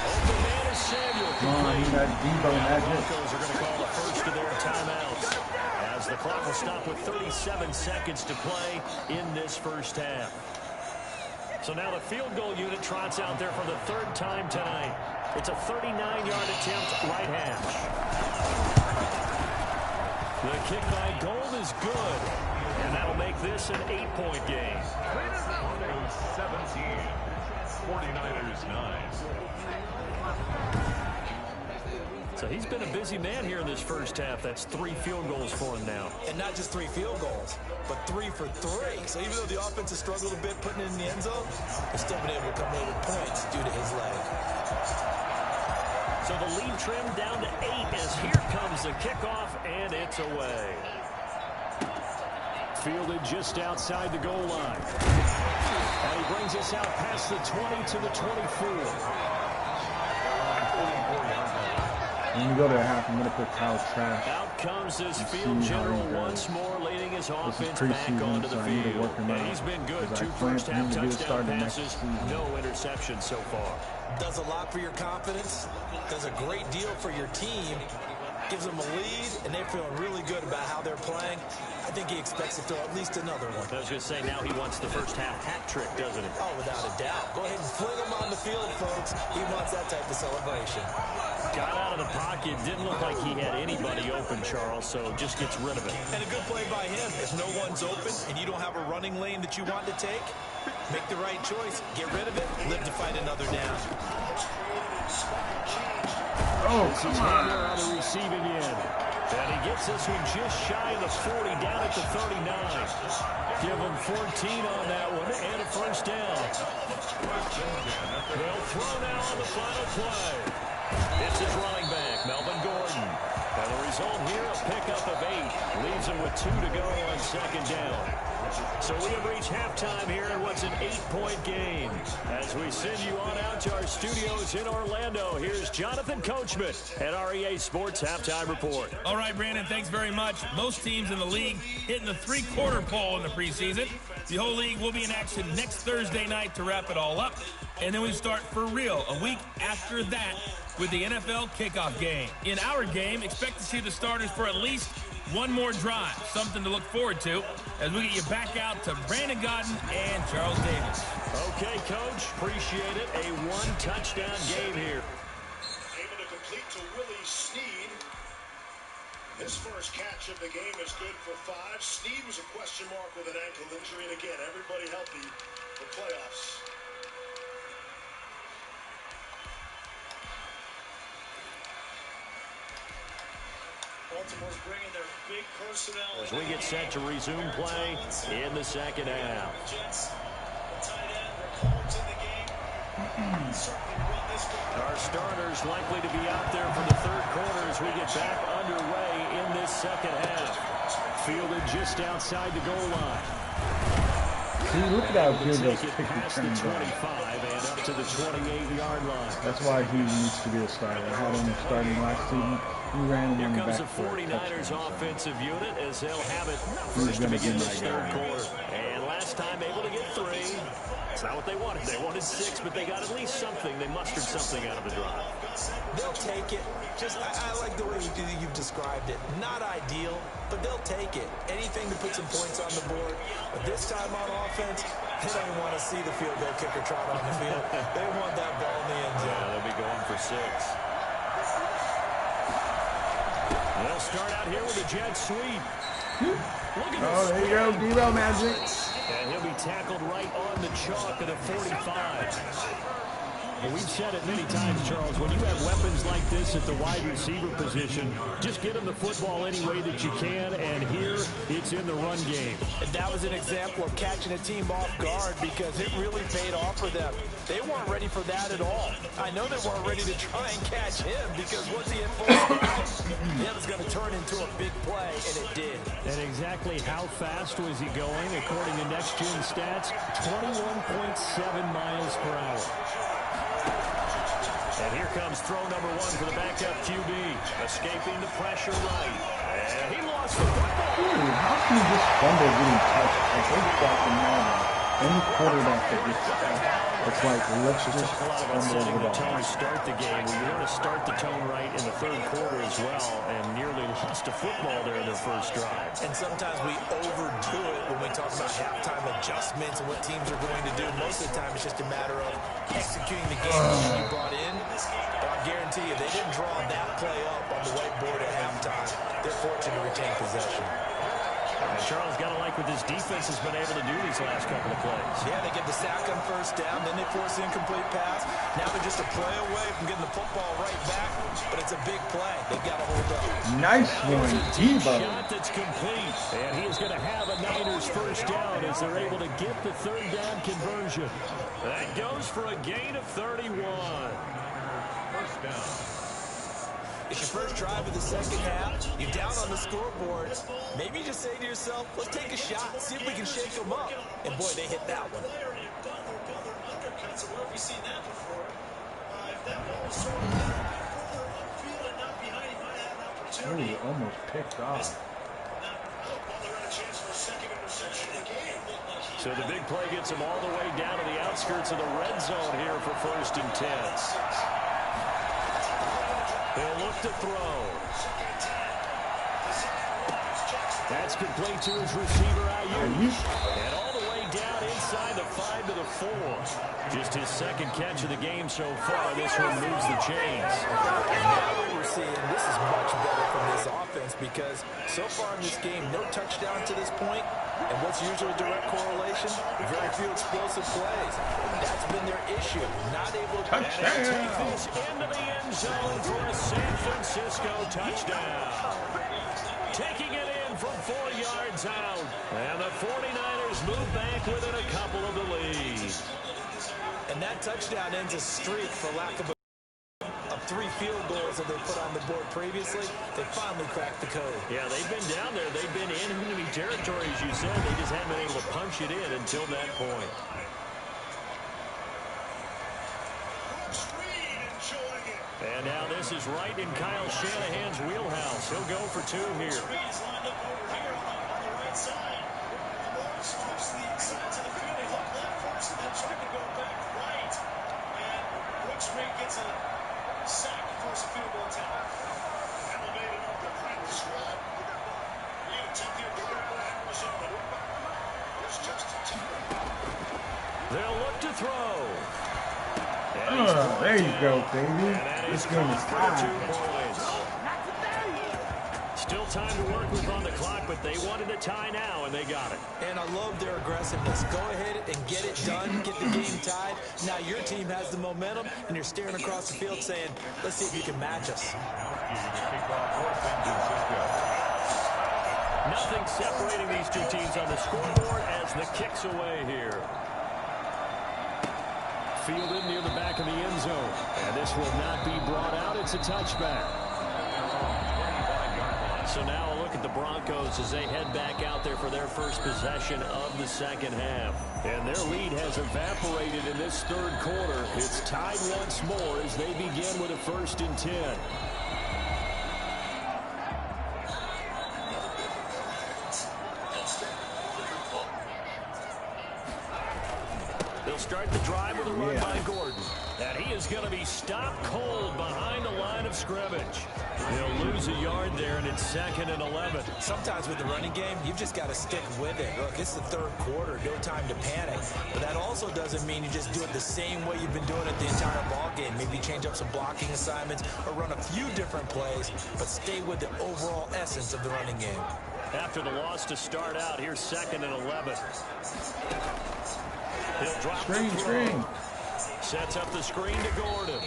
Open man is Samuel. Come on, that Devo magic. Broncos are going to call the first of their timeouts as the clock will stop with 37 seconds to play in this first half. So now the field goal unit trots out there for the third time tonight. It's a 39-yard attempt, right hash. The kick by Gold is good, and that'll make this an 8-point game. 17, 49ers 9. So he's been a busy man here in this first half. That's 3 field goals for him now. And not just 3 field goals, but 3 for 3. So even though the offense has struggled a bit putting it in the end zone, they've still been able to come away with points due to his leg. So the lead trimmed down to 8 as here comes the kickoff, and it's away. Fielded just outside the goal line. And he brings us out past the 20 to the 24. When we go to a half, I'm going to put Kyle Trask. Out comes this field general once more, leading his offense back onto the field. And he's been good. 2 first-half touchdown passes, no interceptions so far. Does a lot for your confidence, does a great deal for your team, gives them a lead, and they're feeling really good about how they're playing. I think he expects to throw at least another one. I was going to say, now he wants the first-half hat trick, doesn't he? Oh, without a doubt. Go ahead and fling him on the field, folks. He wants that type of celebration. Got out of the pocket. Didn't look like he had anybody open, Charles, so just gets rid of it. And a good play by him. If no one's open and you don't have a running lane that you want to take, make the right choice. Get rid of it. Live to fight another down. Oh, come on. On the receiving end. And he gets this one just shy of the 40, down at the 39. Give him 14 on that one, and a first down. They'll throw now on the final play. It's his running back, Melvin Gordon. And the result here, a pickup of 8. Leaves him with 2 to go on second down. So we have reached halftime here in what's an 8-point game. As we send you on out to our studios in Orlando, here's Jonathan Coachman at REA Sports Halftime Report. All right, Brandon, thanks very much. Most teams in the league hitting the 3-quarter pole in the preseason. The whole league will be in action next Thursday night to wrap it all up. And then we start for real a week after that with the NFL kickoff game. In our game, expect to see the starters for at least one more drive, something to look forward to as we get you back out to Brandon Godden and Charles Davis. Okay, Coach, appreciate it. A 1-touchdown game here. Able to complete to Willie Snead. His first catch of the game is good for 5. Snead was a question mark with an ankle injury, and again, everybody healthy for playoffs. Baltimore's bringing their big personnel as we get set to resume play in the second half. Our starters likely to be out there for the third quarter as we get back underway in this second half. Fielded just outside the goal line. See, look at how good those kick past the 25 and up to the 28-yard line. That's why he needs to be a starter. I had him starting last season. He ran Here comes back the 49ers offensive unit as they'll have it He's to gonna begin be this my third guy. quarter. And last time able to get 3. It's not what they wanted. They wanted 6, but they got at least something. They mustered something out of the drive. They'll take it. Just, I like the way you've described it. Not ideal, but they'll take it. Anything to put some points on the board. But this time on offense, they don't even want to see the field goal kicker trot on the field. They want that ball in the end zone. Yeah, they'll be going for 6. They'll start out here with a jet sweep. Look at Oh, there you go, Debo magic. And he'll be tackled right on the chalk at a 45. Well, we've said it many times, Charles, when you have weapons like this at the wide receiver position, just get them the football any way that you can, and here it's in the run game. And that was an example of catching a team off guard because it really paid off for them. They weren't ready for that at all. I know they weren't ready to try and catch him because once he hit full stride, it was going to turn into a big play, and it did. And exactly how fast was he going? According to Next Gen Stats, 21.7 miles per hour. And here comes throw number 1 for the backup QB. Escaping the pressure right. And he lost the football. Dude, how can you just fumble getting touched? Like, they got the man. Any quarterback that gets it's like, let's just a lot about setting the tone to start the game. We want to start the tone right in the third quarter as well, and nearly lost a football there in their first drive. And sometimes we overdo it when we talk about halftime adjustments and what teams are going to do. Most of the time, it's just a matter of executing the game plan you brought in. But I guarantee you, they didn't draw that play up on the whiteboard at halftime. They're fortunate to retain possession. Charles got to like what this defense has been able to do these last couple of plays. Yeah, they get the sack on first down, then they force the incomplete pass. Now they're just a play away from getting the football right back, but it's a big play. They've got to hold up. Nice one, Debo. Shot that's complete, and he's going to have a Niners first down as they're able to get the third down conversion. That goes for a gain of 31. First down. It's your first drive of the second half. You're down on the scoreboard. Maybe you just say to yourself, let's take a shot, see if we can shake them up. And boy, they hit that one. Where have we seen that before? If that ball was thrown further upfield and not behind, he might have an opportunity. Ooh, almost picked off. So the big play gets him all the way down to the outskirts of the red zone here for 1st and 10. He'll look to throw. That's complete to his receiver, Ayuk. And all the way down inside the 5 to the 4. Just his second catch of the game so far. This one moves the chains. And now what we're seeing, this is much better from this offense because so far in this game, no touchdown to this point. And what's usually a direct correlation? Very few explosive plays. That's been their issue. Not able to take this into the end zone for a San Francisco touchdown. Taking it in from 4 yards out. And the 49ers move back within a couple of the lead. And that touchdown ends a streak, for lack of 3 field goals that they put on the board previously. They finally cracked the code. Yeah, they've been down there. They've been in enemy territory, as you said. They just haven't been able to punch it in until that point. And now this is right in Kyle Shanahan's wheelhouse. He'll go for 2 here. He's lined up over here on the right side. Morris switched the sides of the field. He looked left first and then tried to go back right. And Brooks Reed gets a sack for a field goal attempt. Elevated up the practice squad. You take your guard out of Arizona. Here's Justin Tucker. They'll look to throw. There you go, baby. This game is tied. 2 points. Still time to work with on the clock, but they wanted a tie now, and they got it. And I love their aggressiveness. Go ahead and get it done, get the game tied. Now your team has the momentum, and you're staring across the field saying, let's see if you can match us. Nothing separating these 2 teams on the scoreboard as the kick's away here. Fielded near the back of the end zone. And this will not be brought out. It's a touchback. So now a look at the Broncos as they head back out there for their first possession of the second half. And their lead has evaporated in this third quarter. It's tied once more as they begin with a 1st and 10. They'll start the drive with a run by Gordon. And he is going to be stopped cold behind the line of scrimmage. He'll lose a yard there, and it's 2nd and 11. Sometimes with the running game, you've just got to stick with it. Look, it's the third quarter, no time to panic. But that also doesn't mean you just do it the same way you've been doing it the entire ball game. Maybe change up some blocking assignments or run a few different plays, but stay with the overall essence of the running game. After the loss to start out, here's 2nd and 11. He'll drop Screen. Sets up the screen to Gordon.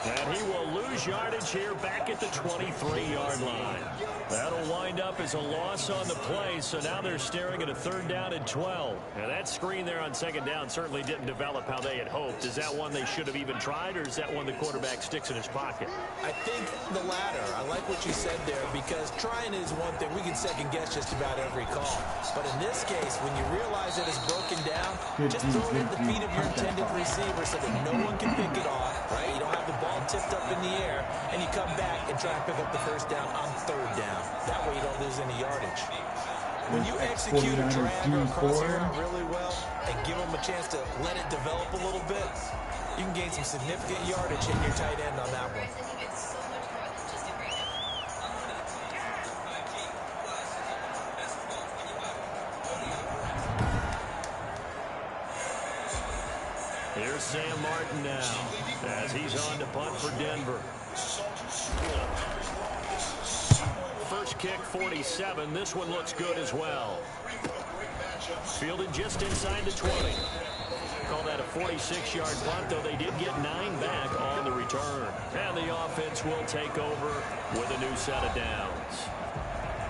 And he will lose yardage here back at the 23-yard line. That'll wind up as a loss on the play, so now they're staring at a 3rd down and 12. And that screen there on 2nd down certainly didn't develop how they had hoped. Is that one they should have even tried, or is that one the quarterback sticks in his pocket? I think the latter. I like what you said there, because trying is one thing. We can second-guess just about every call. But in this case, when you realize that it's broken down, just throw it at the feet of your intended receiver so that no one can pick it off, right? You don't have the ball tipped up in the air, and you come back and try and pick up the 1st down on 3rd down. That way you don't lose any yardage. When you execute a drag across your route really well and give them a chance to let it develop a little bit, you can gain some significant yardage hitting your tight end on that one. Here's Sam Martin now as he's on to punt for Denver. First kick, 47. This one looks good as well. Fielded just inside the 20. Call that a 46-yard punt, though they did get 9 back on the return. And the offense will take over with a new set of downs.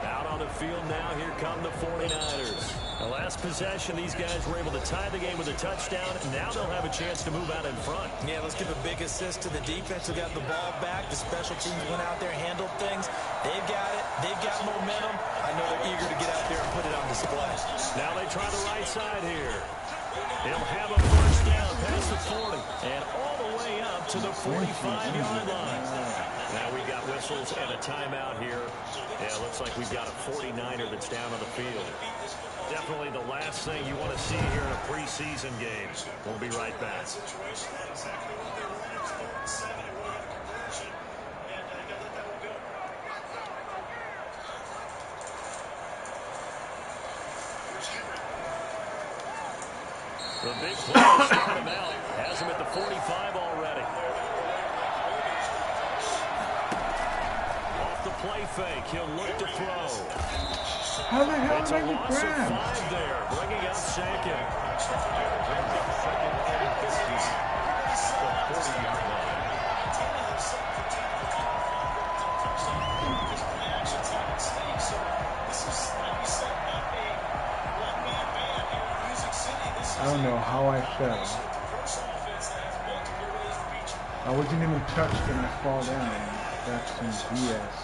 Out on the field now, here come the 49ers. The last possession, these guys were able to tie the game with a touchdown. Now they'll have a chance to move out in front. Yeah, let's give a big assist to the defense who got the ball back. The special teams went out there, handled things. They've got it. They've got momentum. I know they're eager to get out there and put it on display. Now they try the right side here. They'll have a first down past the 40 and all the way up to the 45-yard line. Now we got whistles and a timeout here. Yeah, looks like we've got a 49er that's down on the field. Definitely the last thing you want to see here in a preseason game. We'll be right back. The big play to start him out. Has him at the 45 already. Off the play fake, he'll look to throw. How the hell it's did a I loss grab? of 5 there, bringing up second. I don't know how I fell. I wasn't even touched and I fall down. That's some BS.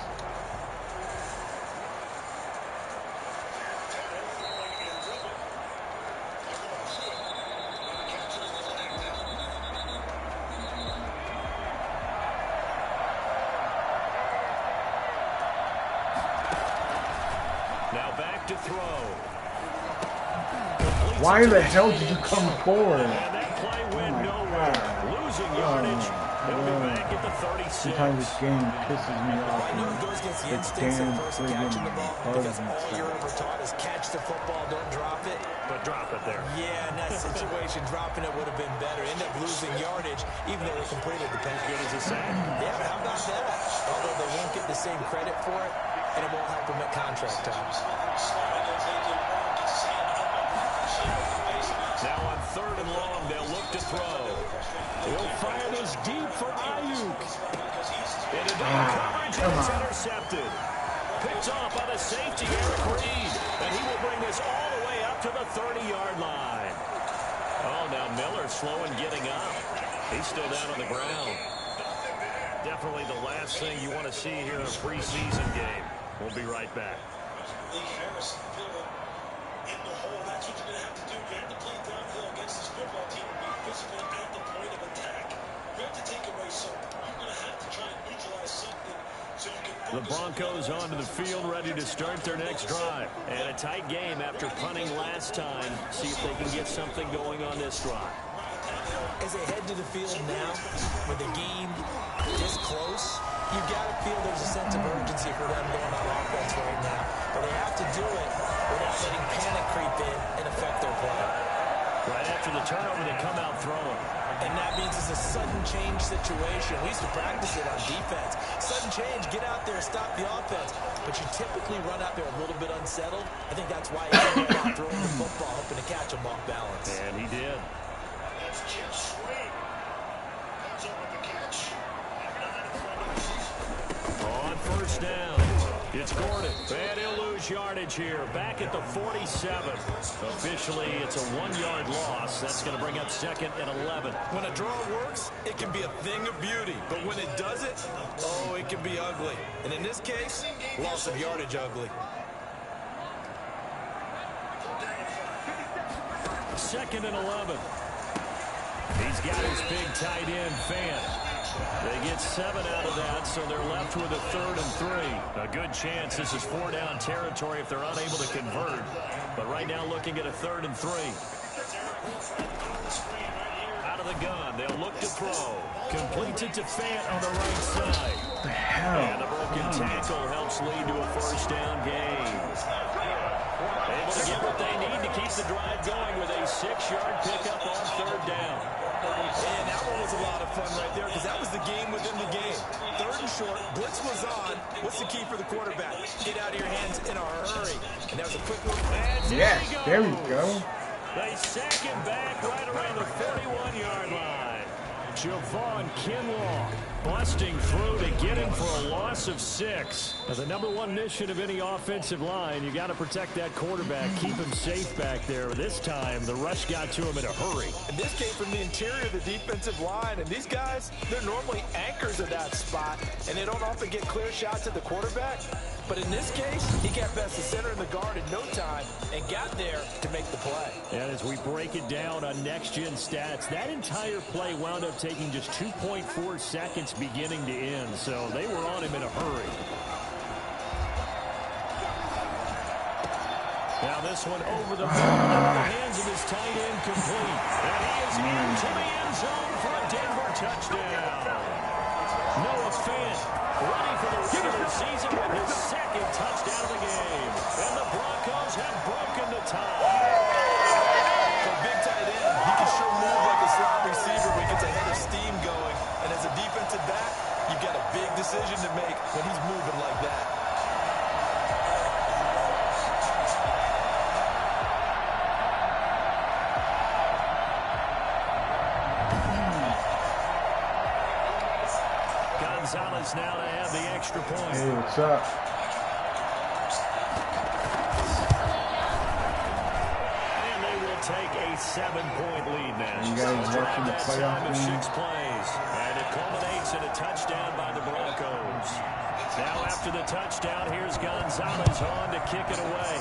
Now back to throw. Why the hell did you come forward? And that play went nowhere. Losing yardage. He'll be back at the 36. Sometimes this game pisses me off. I know it goes against the instincts at first of catching the ball because all you're ever taught is catch the football, don't drop it. But drop it there. Yeah, in that situation, dropping it would have been better. End up losing yardage, even though they completed the pass. Good as a sack. Yeah, how about that? Although they won't get the same credit for it, and it won't help them at contract time. Now on 3rd and long, they'll look to throw. He'll fire this deep for Ayuk. Into double coverage, and it's intercepted. Picked off by the safety, YR3, and he will bring this all the way up to the 30-yard line. Oh, now Miller slow in getting up. He's still down on the ground. Definitely the last thing you want to see here in a preseason game. We'll be right back. In the hole, that's what you're going to have to do. You have to play downhill against this football team and be physical at the point of attack. You have to take away something. You're going to have to try and neutralize something so you can focus. The Broncos onto the field, ready to start their next drive. And a tight game after punting last time. See if they can get something going on this drive. As they head to the field now, with the game this close, you got to feel there's a sense of urgency for them going on offense right now. But they have to do it without letting panic creep in and affect their play. Right after the turnover, they come out throwing. And that means it's a sudden change situation. We used to practice it on defense. Sudden change, get out there, stop the offense. But you typically run out there a little bit unsettled. I think that's why he came out throwing the football, hoping to catch him off balance. And he did. That's Jim Swain. Comes up with the catch. On 1st down, it's Gordon. And he'll lose yardage here. Back at the 47. Officially, it's a 1-yard loss. That's going to bring up 2nd and 11. When a draw works, it can be a thing of beauty. But when it doesn't, oh, it can be ugly. And in this case, loss of yardage ugly. 2nd and 11. He's got his big tight end, Fan. They get 7 out of that, so they're left with a 3rd and 3. A good chance this is 4-down territory if they're unable to convert. But right now looking at a 3rd and 3. Out of the gun, they'll look to throw. Completes it to Fant on the right side. What the hell? And a broken tackle helps lead to a 1st down gain. Able to get what they need to keep the drive going with a 6-yard pickup on 3rd down. And that one was a lot of fun right there because that was the game within the game. 3rd and short, blitz was on. What's the key for the quarterback? Get out of your hands in a hurry. And that was a quick one. Yes, there we go. They sack him back right around the 41-yard line. Javon Kinlaw busting through to get him for a loss of 6. Now, the #1 mission of any offensive line, you got to protect that quarterback, keep him safe back there. This time, the rush got to him in a hurry. And this came from the interior of the defensive line. And these guys, they're normally anchors of that spot, and they don't often get clear shots at the quarterback. But in this case, he got past the center and the guard in no time and got there to make the play. And as we break it down on next-gen stats, that entire play wound up taking just 2.4 seconds beginning to end. So they were on him in a hurry. Now this one over the hands of his tight end complete. And he is into the end zone for a Denver touchdown. Noah Fant ready for the regular season with his 2nd touchdown of the game. And the Broncos have broken the tie. For a big tight end, he can sure move like a slot receiver when he gets a head of steam going. And as a defensive back, you've got a big decision to make when he's moving like that. Gonzalez now to have the extra point. Hey, what's up? And they will take a 7-point lead now. You guys watching the playoff game? 6 plays. And it culminates in a touchdown by the Broncos. Now after the touchdown, here's Gonzalez on to kick it away.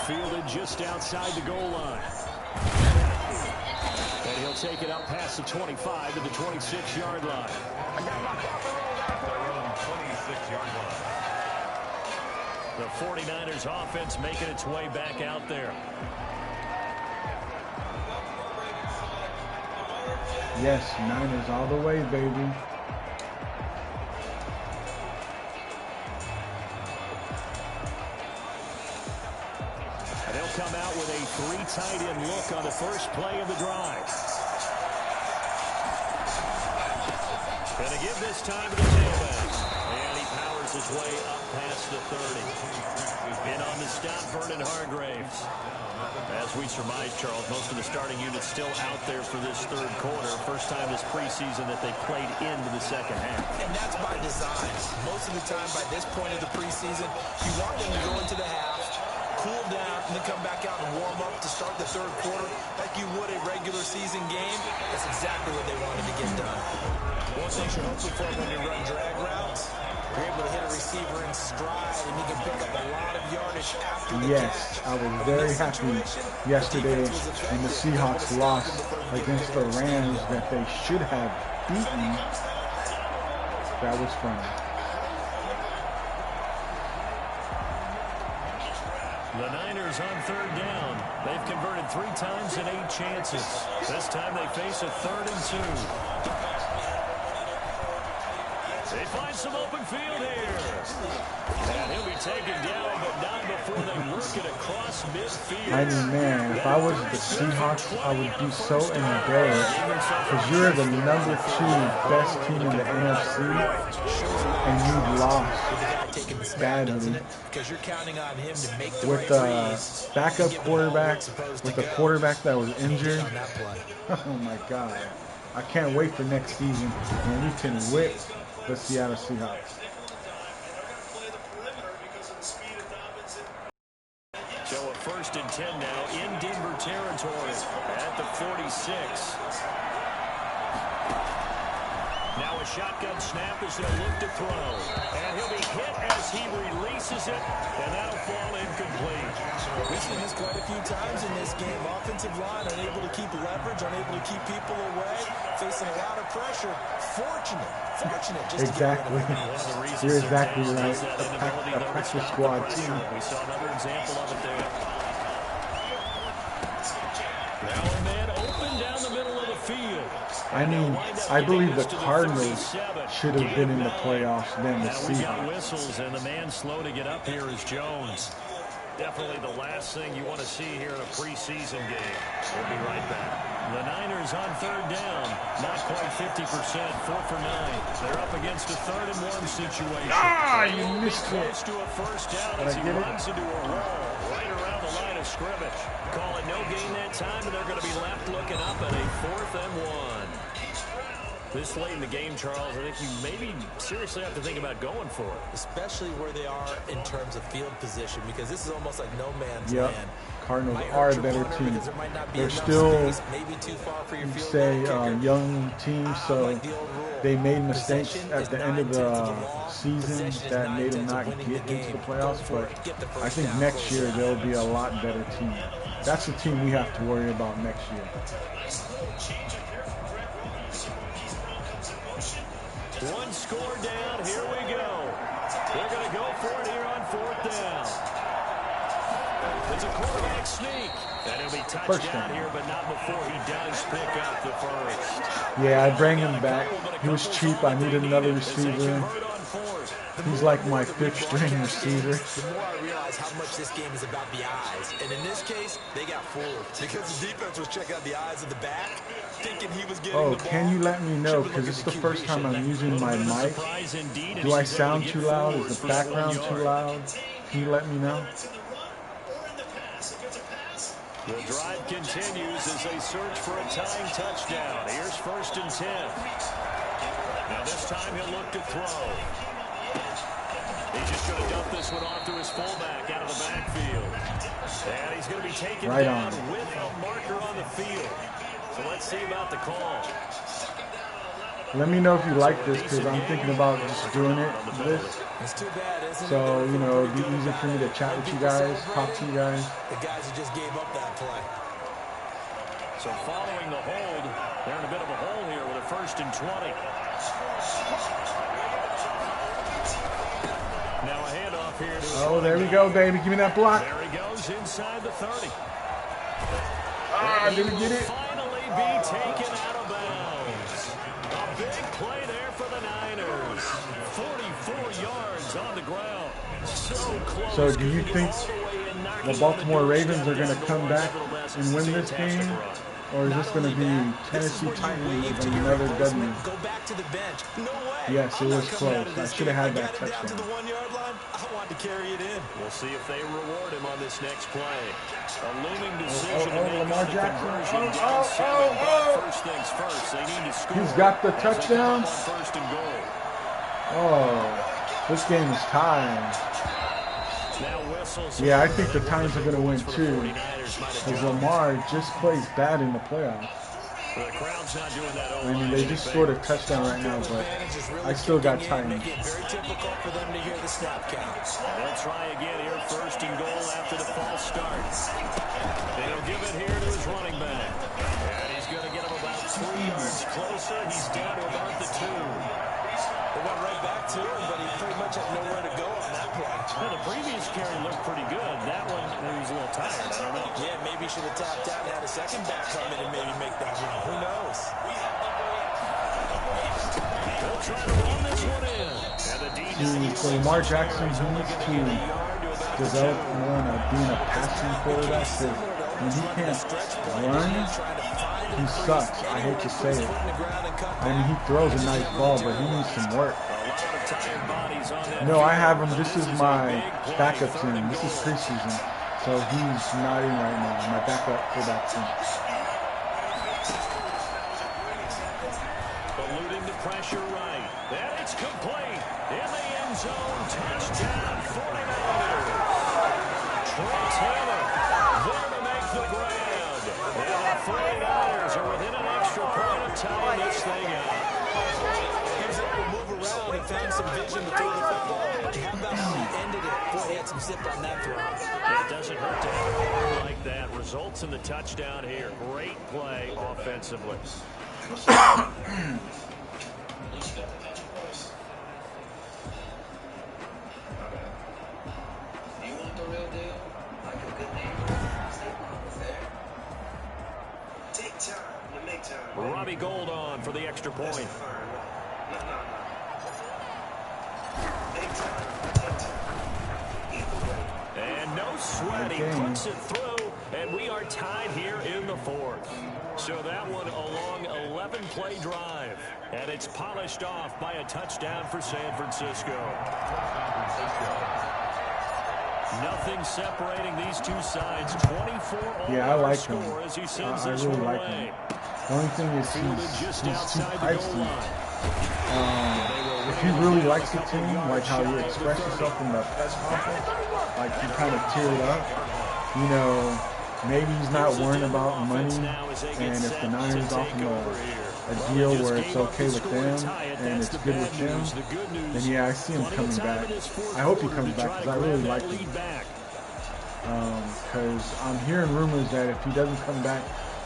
Fielded just outside the goal line. And he'll take it out past the 25 to the 26-yard line. The 49ers offense making its way back out there. Yes, Niners all the way, baby. And they'll come out with a 3 tight end look on the first play of the drive. Gonna give this time to the tailback. And he powers his way up past the 30. In on the stop, Vernon Hargreaves. As we surmise, Charles, most of the starting units still out there for this 3rd quarter. First time this preseason that they played into the 2nd half. And that's by design. Most of the time by this point of the preseason, you want them to go into the half, cool down, and then come back out and warm up to start the 3rd quarter like you would a regular season game. That's exactly what they wanted to get done. One thing you're hoping for when you run drag routes, you're able to hit a receiver in stride, and you can pick up a lot of yardage after the catch. I was very happy yesterday when the Seahawks lost against the Rams that they should have beaten. That was fun. The Niners on 3rd down. They've converted 3 times in 8 chances. This time they face a 3rd and 2. They find some open field here. And he'll be taken down, but not before they work it across midfield. I mean, man, if I was the Seahawks, I would be so embarrassed because you're the #2 best team in the NFC, and you lost badly with the backup quarterback, with the quarterback that was injured. Oh my God! I can't wait for next season when we can whip the Seattle Seahawks. So a 1st and 10 now in Denver territory at the 46. Now a shotgun snap as they'll look to throw. And he'll be hit as he releases it, and that'll fall incomplete. We've seen this quite a few times in this game. Offensive line unable to keep leverage, unable to keep people away. facing a lot of pressure. Fortunate just exactly. to get rid of it. You're exactly right. A practice squad team. We saw another example of it there. Now a man open down the middle of the field. I mean, I believe the Cardinals should have been in the playoffs than the Now we got Seahawks. whistles, and the man slow to get up here is Jones. Definitely the last thing you want to see here in a preseason game. We'll be right back. The Niners on third down. Not quite 50%, 4 for 9. They're up against a 3rd-and-1 situation. Ah, you missed it. Close to a first down as he runs into a wall right around the line of scrimmage. Call it no gain that time, and they're going to be left looking up at a 4th and 1. This late in the game, Charles, I think you maybe seriously have to think about going for it. Especially where they are in terms of field position, because this is almost like no man's Yep. land. Cardinals are a better team. They're still, young team, so they made mistakes at the end of the season that made them not get into the playoffs, but I think next year they'll be a lot better team. That's the team we have to worry about next year. One score down, here we go. They're going to go for it here on 4th down. It's a quarterback sneak. And he'll be touched down here, but not before he does pick up the first. Yeah, I bring him back. He was cheap. I needed another receiver. He's like my 5th-string receiver. The more I realize how much this game is about the eyes. And in this case, they got fooled. Because the defense was checking out the eyes of the back, thinking he was getting the ball. Can you let me know? Because it's the first time I'm using my mic. Do I sound too loud? Is the background too loud? Can you let me know? The drive continues as they search for a tying touchdown. Here's 1st and 10. Now this time he'll look to throw. He's just going to dump this one off to his fullback out of the backfield. And he's going to be taken down with a marker on the field. So let's see about the call. Let me know if you like this, because I'm thinking about just doing It's too bad, isn't it? So, you know, it'd be easier for me to chat with you guys, talk to you guys. The guys who just gave up that play. So following the hold, they're in a bit of a hole here with a 1st and 20. Now a handoff here to there we go, baby. Give me that block. There he goes inside the 30. Didn't get it. Finally be taken out of bounds. A big play there for the Niners. 44 yards on the ground. So close. So do you think the Baltimore Ravens are going to come back and win this game? Or is this going to be Tennessee Titans with another W? Go back to the bench. No way. Yes, it was close. I should have had that touchdown. To the 1-yard line, I wanted to carry it in. We'll see if they reward him on this next play. A looming decision to make Lamar on the Jackson. conversion down 7. But first things first, they need to score. He's got the touchdown. 1st and goal. This game is tied. Yeah, I think the Titans are going to win too. Because Lamar just plays bad in the playoffs. The crowd's not doing that. I mean, they just scored a touchdown right now, but I still got Titans. Very difficult for them to hear the snap count. They'll try again here, 1st and goal after the false start. They'll give it here to his running back. And he's going to get him about 3 yards closer. He's down to about the 2. They went right back to him, but he pretty much had nowhere to go on that play. Well, the previous carry looked pretty good. That one, he was a little tired. I don't know. Yeah, maybe he should have tapped out and had a second back come in and maybe make that run. Who knows? They'll try to run this one in. So Lamar Jackson, he needs to develop more on being a passing quarterback. Because when he can't run, he sucks. I hate to say it. I mean, he throws a nice ball, but he needs some work. No, I have him. This is my backup team. This is preseason. So he's not in right now. My backup quarterback team. Eluding the pressure right. And it's complete. In the end zone. Touchdown 49ers. Trent Taylor there to make the grab. And the 49ers are within an extra point of tying this thing up. He was able to move around and found some vision to throw the football. How about how he ended it? Boy, he had some zip on that throw. It doesn't hurt to have a play like that. Results in the touchdown here. Great play offensively. Robbie Gould on for the extra point. And no sweat, he puts it through, and we are tied here in the fourth. So that one a long 11-play drive, and it's polished off by a touchdown for San Francisco. Nothing separating these two sides. 24 yeah, I like him. As he sends I this really one like away. him. The only thing is he's too pricey. If he really likes the team, like how he expressed himself in the press conference, like he kind of teared up, you know, maybe he's not worrying about money, and if the Niners offer him a deal where it's okay with them and it's good with them, then yeah, I see him coming back. I hope he comes back because I really like him. Because I'm hearing rumors that if he doesn't come back,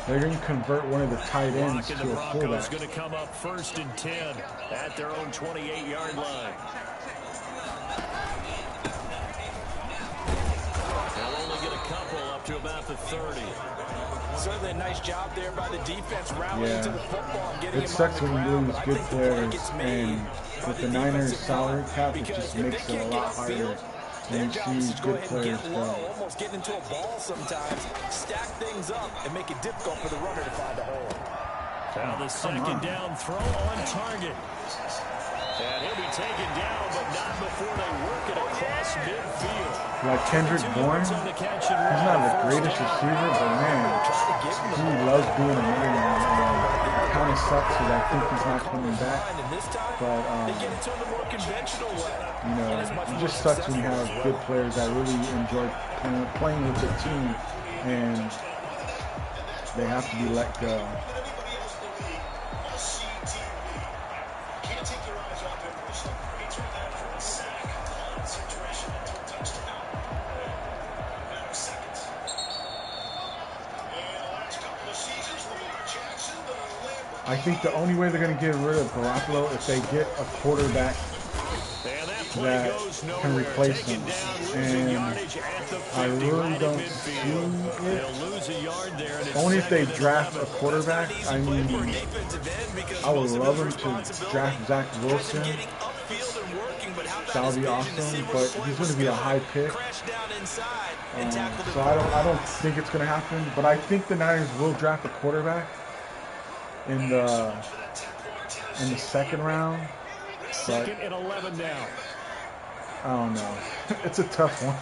they're going to convert one of the tight ends to a fullback. Broncos going to come up 1st and 10 at their own 28-yard line. They'll only get a couple up to about the 30. Certainly a nice job there by the defense rallying to the football and getting it sucks when you lose good players, and with the Niners' salary cap, it just makes it a lot harder. And you see good players go. Almost getting into a ball sometimes. Stack things up and make it difficult for the runner to find a hole. Now the second down throw on target. And he'll be taken down, but not before they work it across midfield. Like Kendrick Bourne, he's not the greatest receiver, but man, he loves being a man. It kind of sucks because I think he's not coming back. But, you know, it just sucks when you have good players that really enjoy playing with the team and they have to be let go. I think the only way they're going to get rid of Garoppolo if they get a quarterback that can replace him. And I really don't see it. Only if they draft a quarterback. I mean, I would love them to draft Zach Wilson. That would be awesome, but he's going to be a high pick. So I don't think it's going to happen. But I think the Niners will draft a quarterback in the second round. Second and 11 now. I don't know. It's a tough one.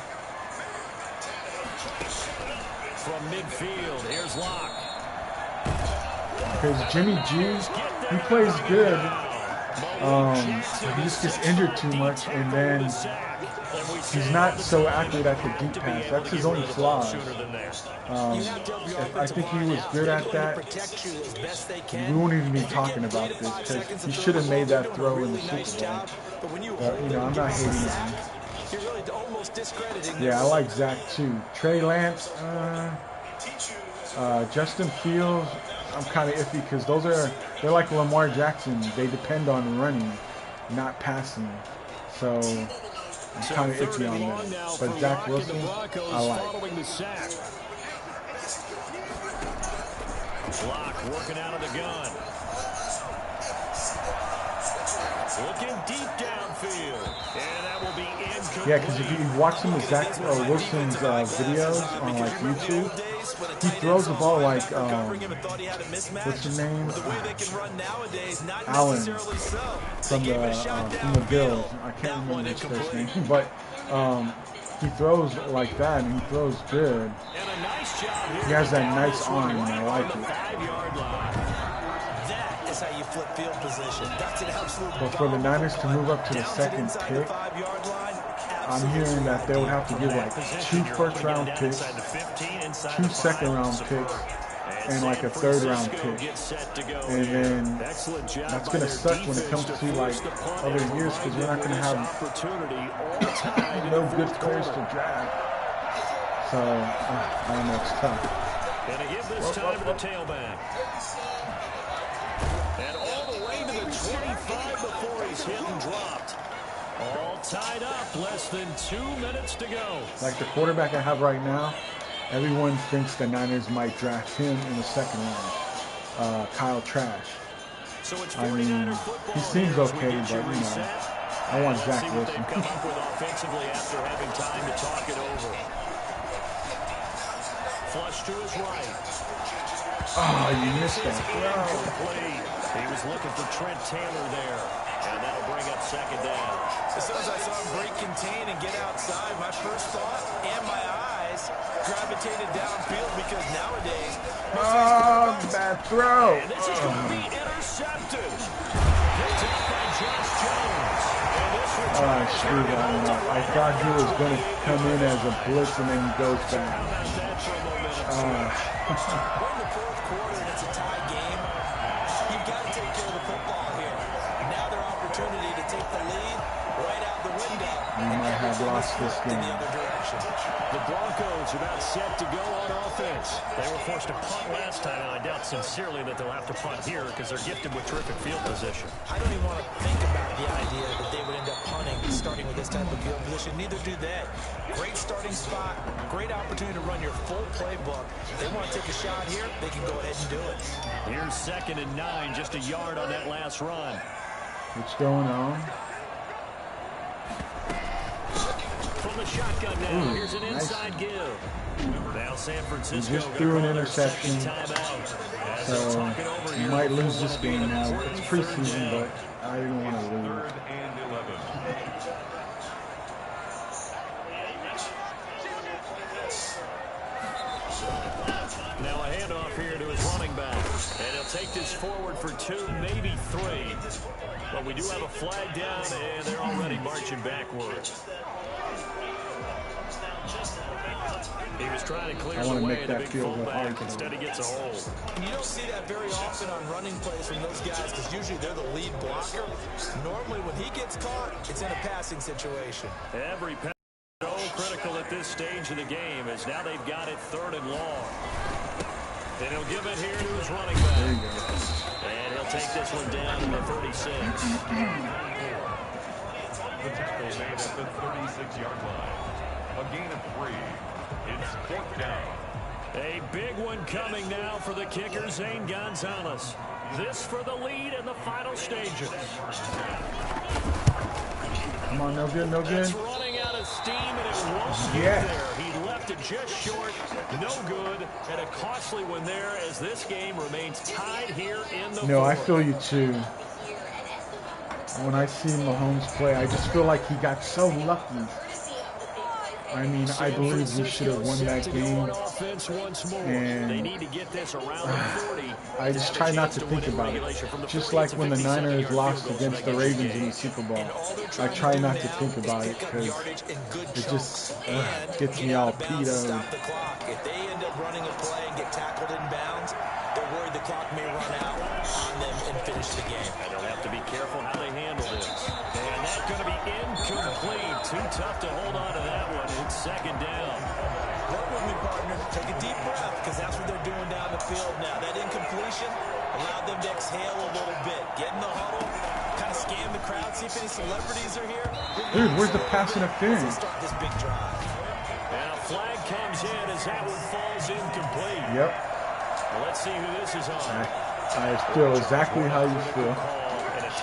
From midfield, here's Locke. Because Jimmy G, he plays good. He just gets injured too much, and then he's not so accurate at the deep pass. That's his only flaw. I think he was good at that. We won't even be talking about this because he should have made that throw in the Super Bowl. But, you know, I'm not hating on him. Yeah, I like Zach too. Trey Lance, Justin Fields, I'm kind of iffy because they're like Lamar Jackson. They depend on running, not passing. So I'm kind of iffy on them. But Zach Wilson, I like. Locke working out of the gun. Looking deep downfield. And that will be incomplete. Yeah, because if you watch some of Zach Wilson's videos on like YouTube, he throws the ball like, what's his name? Allen from the Bills. I can't remember his first name, but he throws like that, and he throws good. He has that nice arm, and I like it. That is how you flip field position. That's an absolute. But for the Niners to move up to the second pick, I'm hearing that they would have to give like 2 first-round picks, 2 second-round picks, and like a 3rd-round pick. And then that's going to suck when it comes to like other years because you're not going to have no good players to draft. So, I don't know, it's tough. And to give this time to the tailback. 5 before he's hit and dropped. All tied up, less than 2 minutes to go. Like the quarterback I have right now, everyone thinks the Niners might draft him in the second round. Kyle Trask. So it's I mean, he seems okay, but you know, I want Zach Wilson. They've come up with offensively after having time to talk it over. Flush to his right. Oh, you missed that throw. He was looking for Trent Taylor there, and that'll bring up second down. As soon as I saw him break contain and get outside, my first thought and my eyes gravitated downfield because nowadays... Oh, bad throw. And this is going to be intercepted. Picked up by Josh Jones. Screw that. I thought he was going to come in as a blitz and then he goes back. We're in the fourth quarter and it's a tie game. You've got to take care of the football here. Now their opportunity to take the lead right out the window. We might have lost this game. The Broncos about set to go on offense. They were forced to punt last time, and I doubt sincerely that they'll have to punt here because they're gifted with terrific field position. I don't even want to think about the idea that they would end up punting starting with this type of field position. Neither do they. Great starting spot, great opportunity to run your full playbook. If they want to take a shot here, they can go ahead and do it. Here's 2nd and 9, just a yard on that last run. What's going on? From the shotgun now, here's an inside give. Now San Francisco just threw an interception, so you might lose this game now. It's preseason, but I don't want to lose. Now a handoff here to his running back, and he'll take this forward for 2, maybe 3. But we do have a flag down, and they're already marching backward. He was trying to clear the way the big fullback. Instead he gets a hold. You don't see that very often on running plays from those guys because usually they're the lead blocker. Normally when he gets caught, it's in a passing situation. Every pass is so critical at this stage of the game as now they've got it 3rd and long. And he'll give it here to his running back. There you go. And he'll take this one down to the 36. The tackle made at the 36-yard line. A gain of 3. It's 4th down. A big one coming now for the kicker, Zane Gonzalez. This for the lead in the final stages. Come on, no good, no good. It's running out of steam, and it won't get there. He left it just short, no good, and a costly one there as this game remains tied here in the No, fourth. I feel you too. When I see Mahomes play, I just feel like he got so lucky. I mean, I believe we should have won that game, and I just try not to think about it. Just like when the Niners lost against the Ravens in the Super Bowl, I try not to think about it because it just gets me all peed out. If they end up running a play and get tackled in bounds, they're worried the clock may run out on them and finish the game. They'll have to be careful how they handle this. And that's going to be incomplete. Too tough to hold on to that one. It's 2nd down. Work with me, partner. Take a deep breath because that's what they're doing down the field now. That incompletion allowed them to exhale a little bit. Get in the huddle, kind of scan the crowd, see if any celebrities are here. Dude, where's the pass interference? Start this big drive. And a flag comes in as that one falls incomplete. Yep. Well, let's see who this is on. I feel exactly how you feel,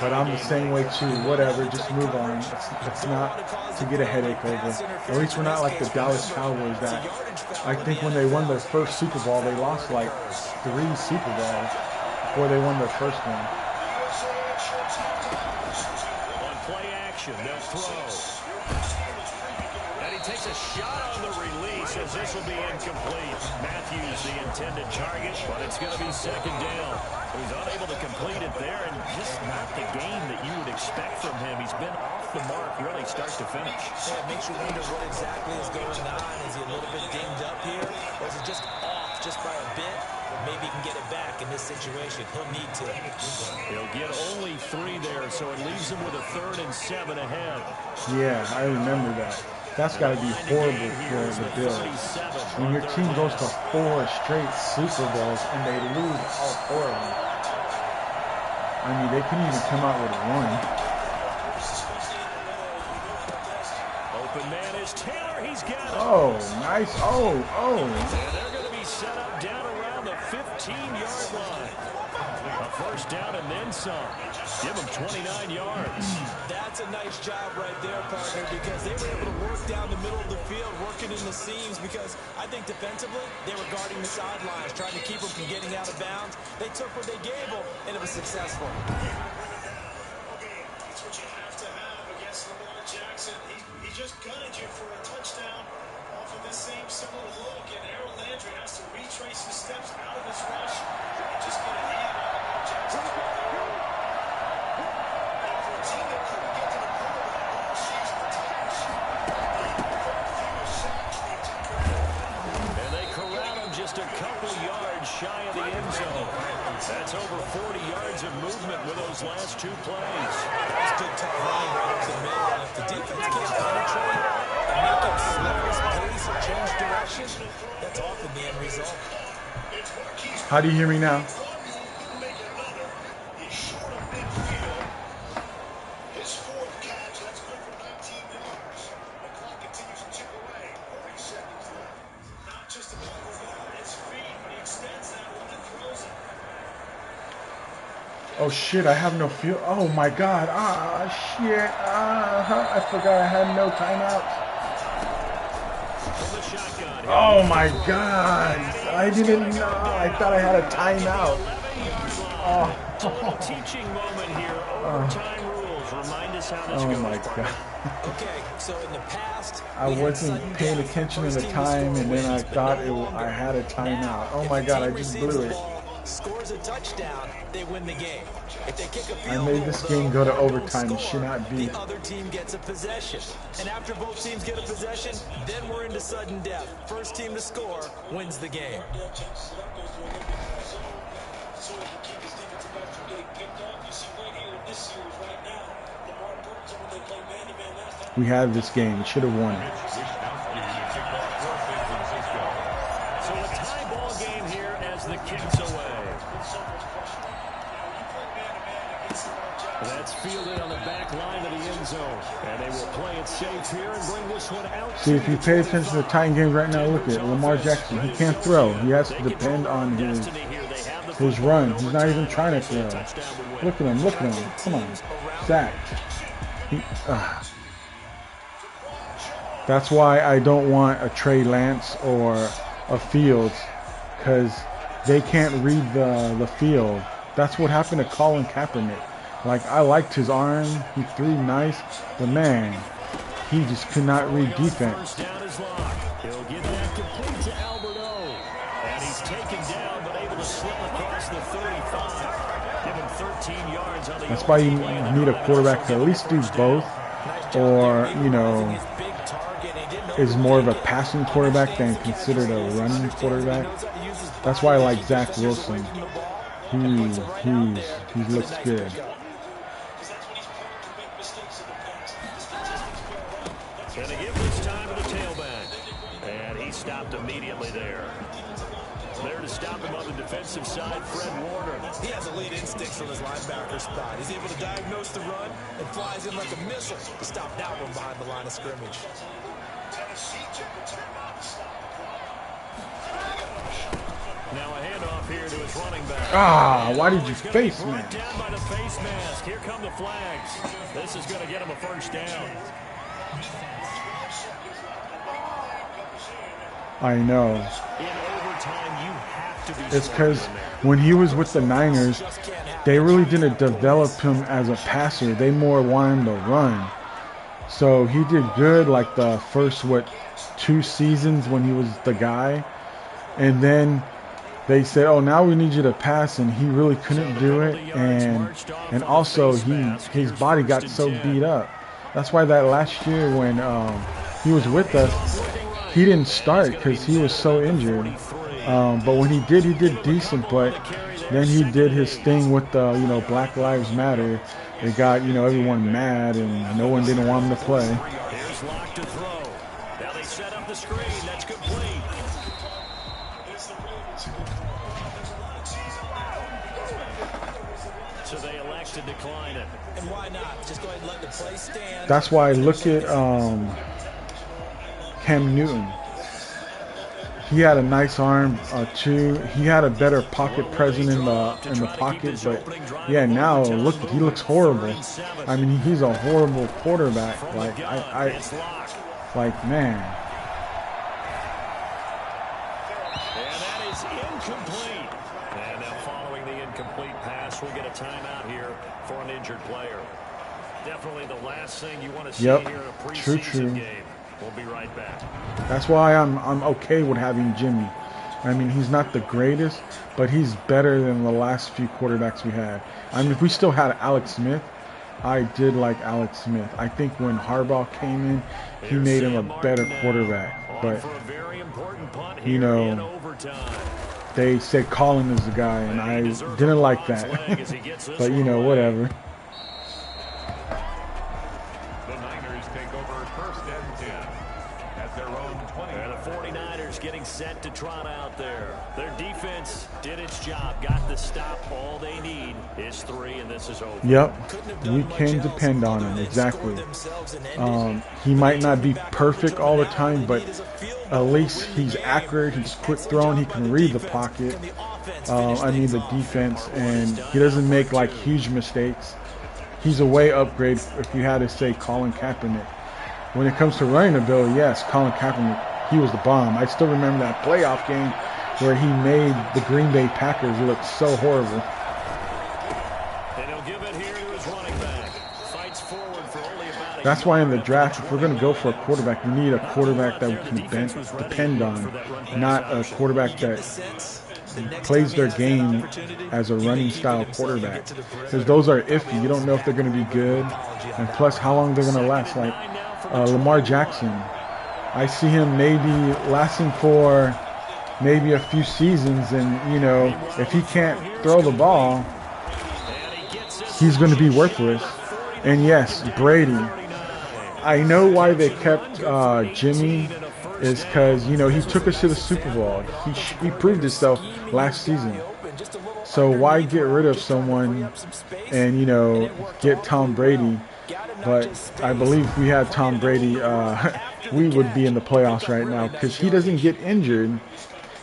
but I'm the same way too. Whatever, just move on. It's not to get a headache over. At least we're not like the Dallas Cowboys that I think when they won their first Super Bowl, they lost like 3 Super Bowls before they won their first one. On play action, they'll throw. And he takes a shot on the release as this will be incomplete. Matthews the intended target, but it's going to be 2nd down. He's unable to complete it there, and just not the game that you would expect from him. He's been off the mark really start to finish. Yeah, it makes you wonder what exactly is going on. Is he a little bit dinged up here, or is it just off just by a bit? Maybe he can get it back in this situation. He'll need to. He'll get only 3 there, so it leaves him with a 3rd and 7 ahead. Yeah, I remember that. That's got to be horrible for the Bills. When your team goes to 4 straight Super Bowls and they lose all 4 of them. I mean, they couldn't even come out with one. Open man is Taylor. He's got it. Oh, nice. Oh. And they're going to be set up down around the 15-yard line. A first down and then some. Give them 29 yards. That's a nice job right there, partner, because they were able to work down the middle of the field, working in the seams, because I think defensively, they were guarding the sidelines, trying to keep them from getting out of bounds. They took what they gave them, and it was successful. That's what you have to have against Lamar Jackson. He just gutted you for a touchdown off of this same similar look, and Aaron Landry has to retrace his steps out of his rush and just get a hand on Lamar Jackson. And they corral him just a couple yards shy of the end zone. That's over 40 yards of movement with those last two plays. That's good tough running right up the middle. And if the defense can't penetrate and make him slow his pace or change direction, that's often the end result. How do you hear me now? His fourth catch, that's good for 19 yards. The clock continues to tick away. 40 seconds left. Not just about his feet, but he extends that one and throws it. Oh shit, I have no feel. Oh my god. Ah, shit. I forgot I had no timeouts. Oh my god. I didn't know. I thought I had a timeout. Total teaching moment here. Overtime rules. Remind us how this goes. Oh my god. Okay, so in the past, I wasn't paying attention to the time, and then I thought I had a timeout. Oh my god, I just blew it. Scores a touchdown, they win the game. If they kick a I field made goal, this though, game go to and overtime. won't It should not be. The other team gets a possession. And after both teams get a possession, then we're into sudden death. First team to score wins the game. So he can keep his defensive backs from getting picked off. You see right here in this series right now, Lamar Burns, when they play man-to-man last time. We had this game. We should have won it. So a tie ball game here as the kick's away. That's fielded on the back line of the end zone. And they will play it safe here and bring this one out. See, if you pay attention to the Titan game right now, look at Lamar Jackson. He can't throw. He has to depend on his run. He's not even trying to throw. Look at him. Look at him. Come on. Sacked. That's why I don't want a Trey Lance or a Fields, because they can't read the field. That's what happened to Colin Kaepernick. Like, I liked his arm. He threw nice. But, man, he just could not read defense. He'll get that complete to Alberto. And he's taken down, but able to slip across the 35. Give him 13 yards on the That's why you need a quarterback to at least do both. Or, you know, is more of a passing quarterback than considered a running quarterback. That's why I like Zach Wilson. He looks good. Going to give this time to the tailback. And he stopped immediately there. There to stop him on the defensive side, Fred Warner. He has elite instincts from his linebacker spot. He's able to diagnose the run and flies in like a missile to stop that one behind the line of scrimmage. Now a handoff here to his running back. Ah, why did you face me? Down by the face mask. Here come the flags. This is going to get him a first down. I know. In overtime, you have to be. It's because when he was with the Niners, they really didn't develop him as a passer. They more wanted him to run. So he did good like the first, 2 seasons when he was the guy. And then they said, oh, now we need you to pass, and he really couldn't do it. And also his body got so beat up. That's why that last year when he was with us, he didn't start because he was so injured. But when he did decent. But then he did his thing with the, Black Lives Matter. It got, everyone mad, and no one didn't want him to play. Here's Locke to throw. Now they set up the screen. That's complete. So they elect to decline it. And why not? Just go ahead and let the play stand. That's why I look at Cam Newton. He had a nice arm too. He had a better pocket presence in the pocket, but yeah, now look, he looks horrible. I mean, he's a horrible quarterback. Like like man. And that is incomplete. And now following the incomplete pass, we'll get a timeout here for an injured player. Definitely the last thing you want to see here in a preseason game. We'll be right back. That's why I'm okay with having Jimmy. I mean, he's not the greatest, but he's better than the last few quarterbacks we had. I mean, if we still had Alex Smith, I did like Alex Smith. I think when Harbaugh came in, he made him a better quarterback. But, you know, they said Colin is the guy, and I didn't like that. But, you know, whatever. Getting set to trot out there. Their defense did its job, got the stop. All they need is 3, and this is over. Yep, we can depend on him, exactly. He might not be perfect all the time, but at least he's accurate, he's quick throwing, he can read the pocket. I mean the defense, and he doesn't make like huge mistakes. He's a way upgrade if you had to say Colin Kaepernick. When it comes to running the bill, yes, Colin Kaepernick, he was the bomb. I still remember that playoff game where he made the Green Bay Packers look so horrible. And he'll give it here to his running back. Fights forward for only about That's why in the draft, if we're going to go for a quarterback, we need a quarterback that we can depend on, not a quarterback that plays their game as a running style quarterback. Because those are iffy. You don't know if they're going to be good. And plus, how long they're going to last. Like Lamar Jackson. I see him maybe lasting for maybe a few seasons, and, you know, if he can't throw the ball, he's going to be worthless. And yes, Brady. I know why they kept Jimmy is because, you know, he took us to the Super Bowl. He proved himself last season. So why get rid of someone and, you know, get Tom Brady? But I believe if we had Tom Brady, we would be in the playoffs right now because he doesn't get injured.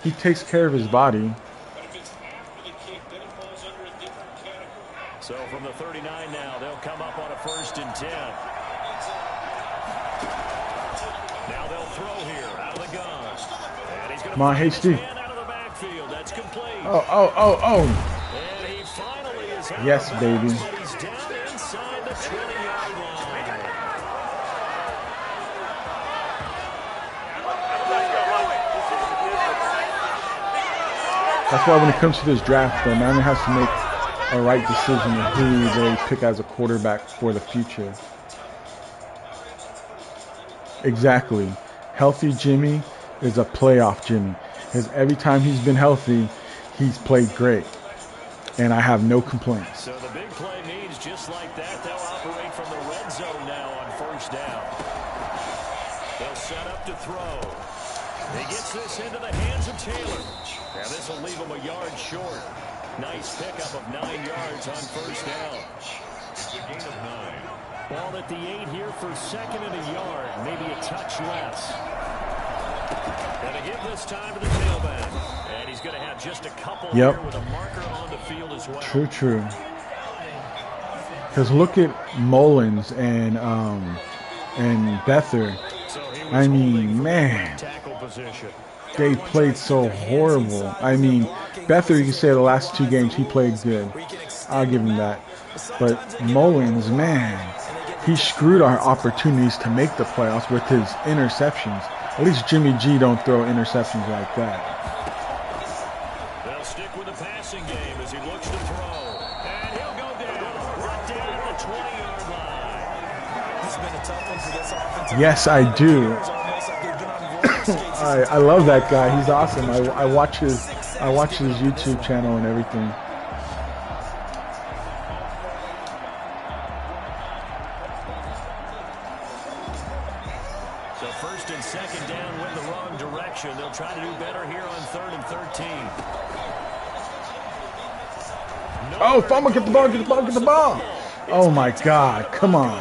He takes care of his body. So from the 39 now, they'll come up on a 1st and 10. Now they'll throw here out of the gun. And he's going to Come on, hey, Steve. out of the backfield. That's complete. Oh. And he finally is out. Yes, baby. He's down inside the 20-yard line. That's why when it comes to this draft, though, Madden has to make a right decision of who they pick as a quarterback for the future. Exactly. Healthy Jimmy is a playoff Jimmy. Because every time he's been healthy, he's played great. And I have no complaints. So the big play means just like that, they'll operate from the red zone now on 1st down. They'll set up to throw. He gets this into the hands of Taylor. Now this will leave him a yard short. Nice pickup of 9 yards on 1st down. It's a gain of 9. Ball at the 8 here for 2nd and a yard. Maybe a touch less. Going to give this time to the tailback. And he's going to have just a couple here with a marker on the field as well. True. Because look at Mullins and Bether. I mean, man, they played so horrible. I mean, Bether, you can say the last 2 games he played good. I'll give him that. But Mullins, man, he screwed our opportunities to make the playoffs with his interceptions. At least Jimmy G don't throw interceptions like that. They'll stick with the passing game as he looks to throw. And he'll go down, right down at the 20-yard line. This has been a tough one for this offensive. Yes, I do. I love that guy. He's awesome. I watch his YouTube channel and everything. So 1st and 2nd down went the wrong direction. They'll try to do better here on 3rd and 13. Oh, fumble, get the ball, get the ball, get the ball. Oh my God, come on.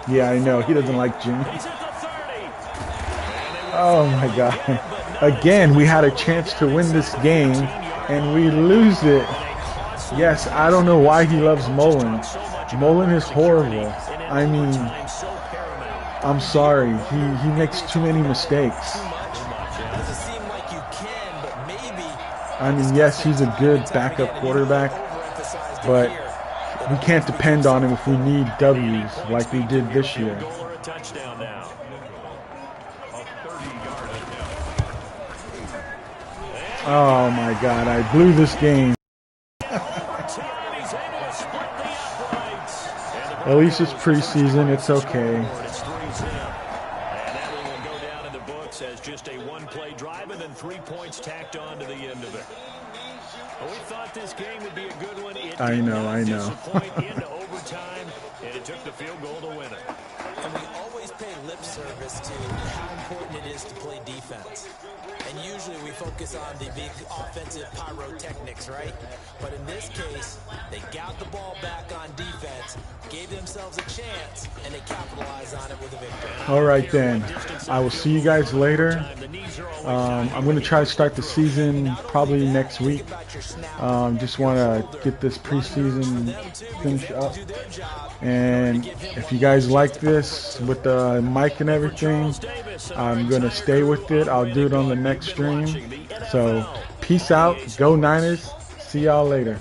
Yeah, I know, he doesn't like Jimmy. Oh my God. Again, we had a chance to win this game and we lose it. Yes, I don't know why he loves Mullen. Mullen is horrible. I mean, I'm sorry, he makes too many mistakes. I mean, yes, he's a good backup quarterback, but we can't depend on him if we need W's like we did this year. Oh my God, I blew this game. At least it's preseason, it's okay. And that will go down in the books as just a one-play drive and then 3 points tacked on to the end of it. Well, we thought this game would be a good one. It I know. disappoint into overtime, and it took the field goal to win it. And we always pay lip service to how important it is to play defense. And usually we focus on the big offensive pyrotechnics, right? But in this case, they got the ball back on defense, gave themselves a chance, and they capitalized on it with a victory. All right, then. I will see you guys later. I'm going to try to start the season probably next week. Just want to get this preseason finished up. And if you guys like this with the mic and everything, I'm going to stay with it. I'll do it on the next stream. So, peace out. Go Niners. See y'all later.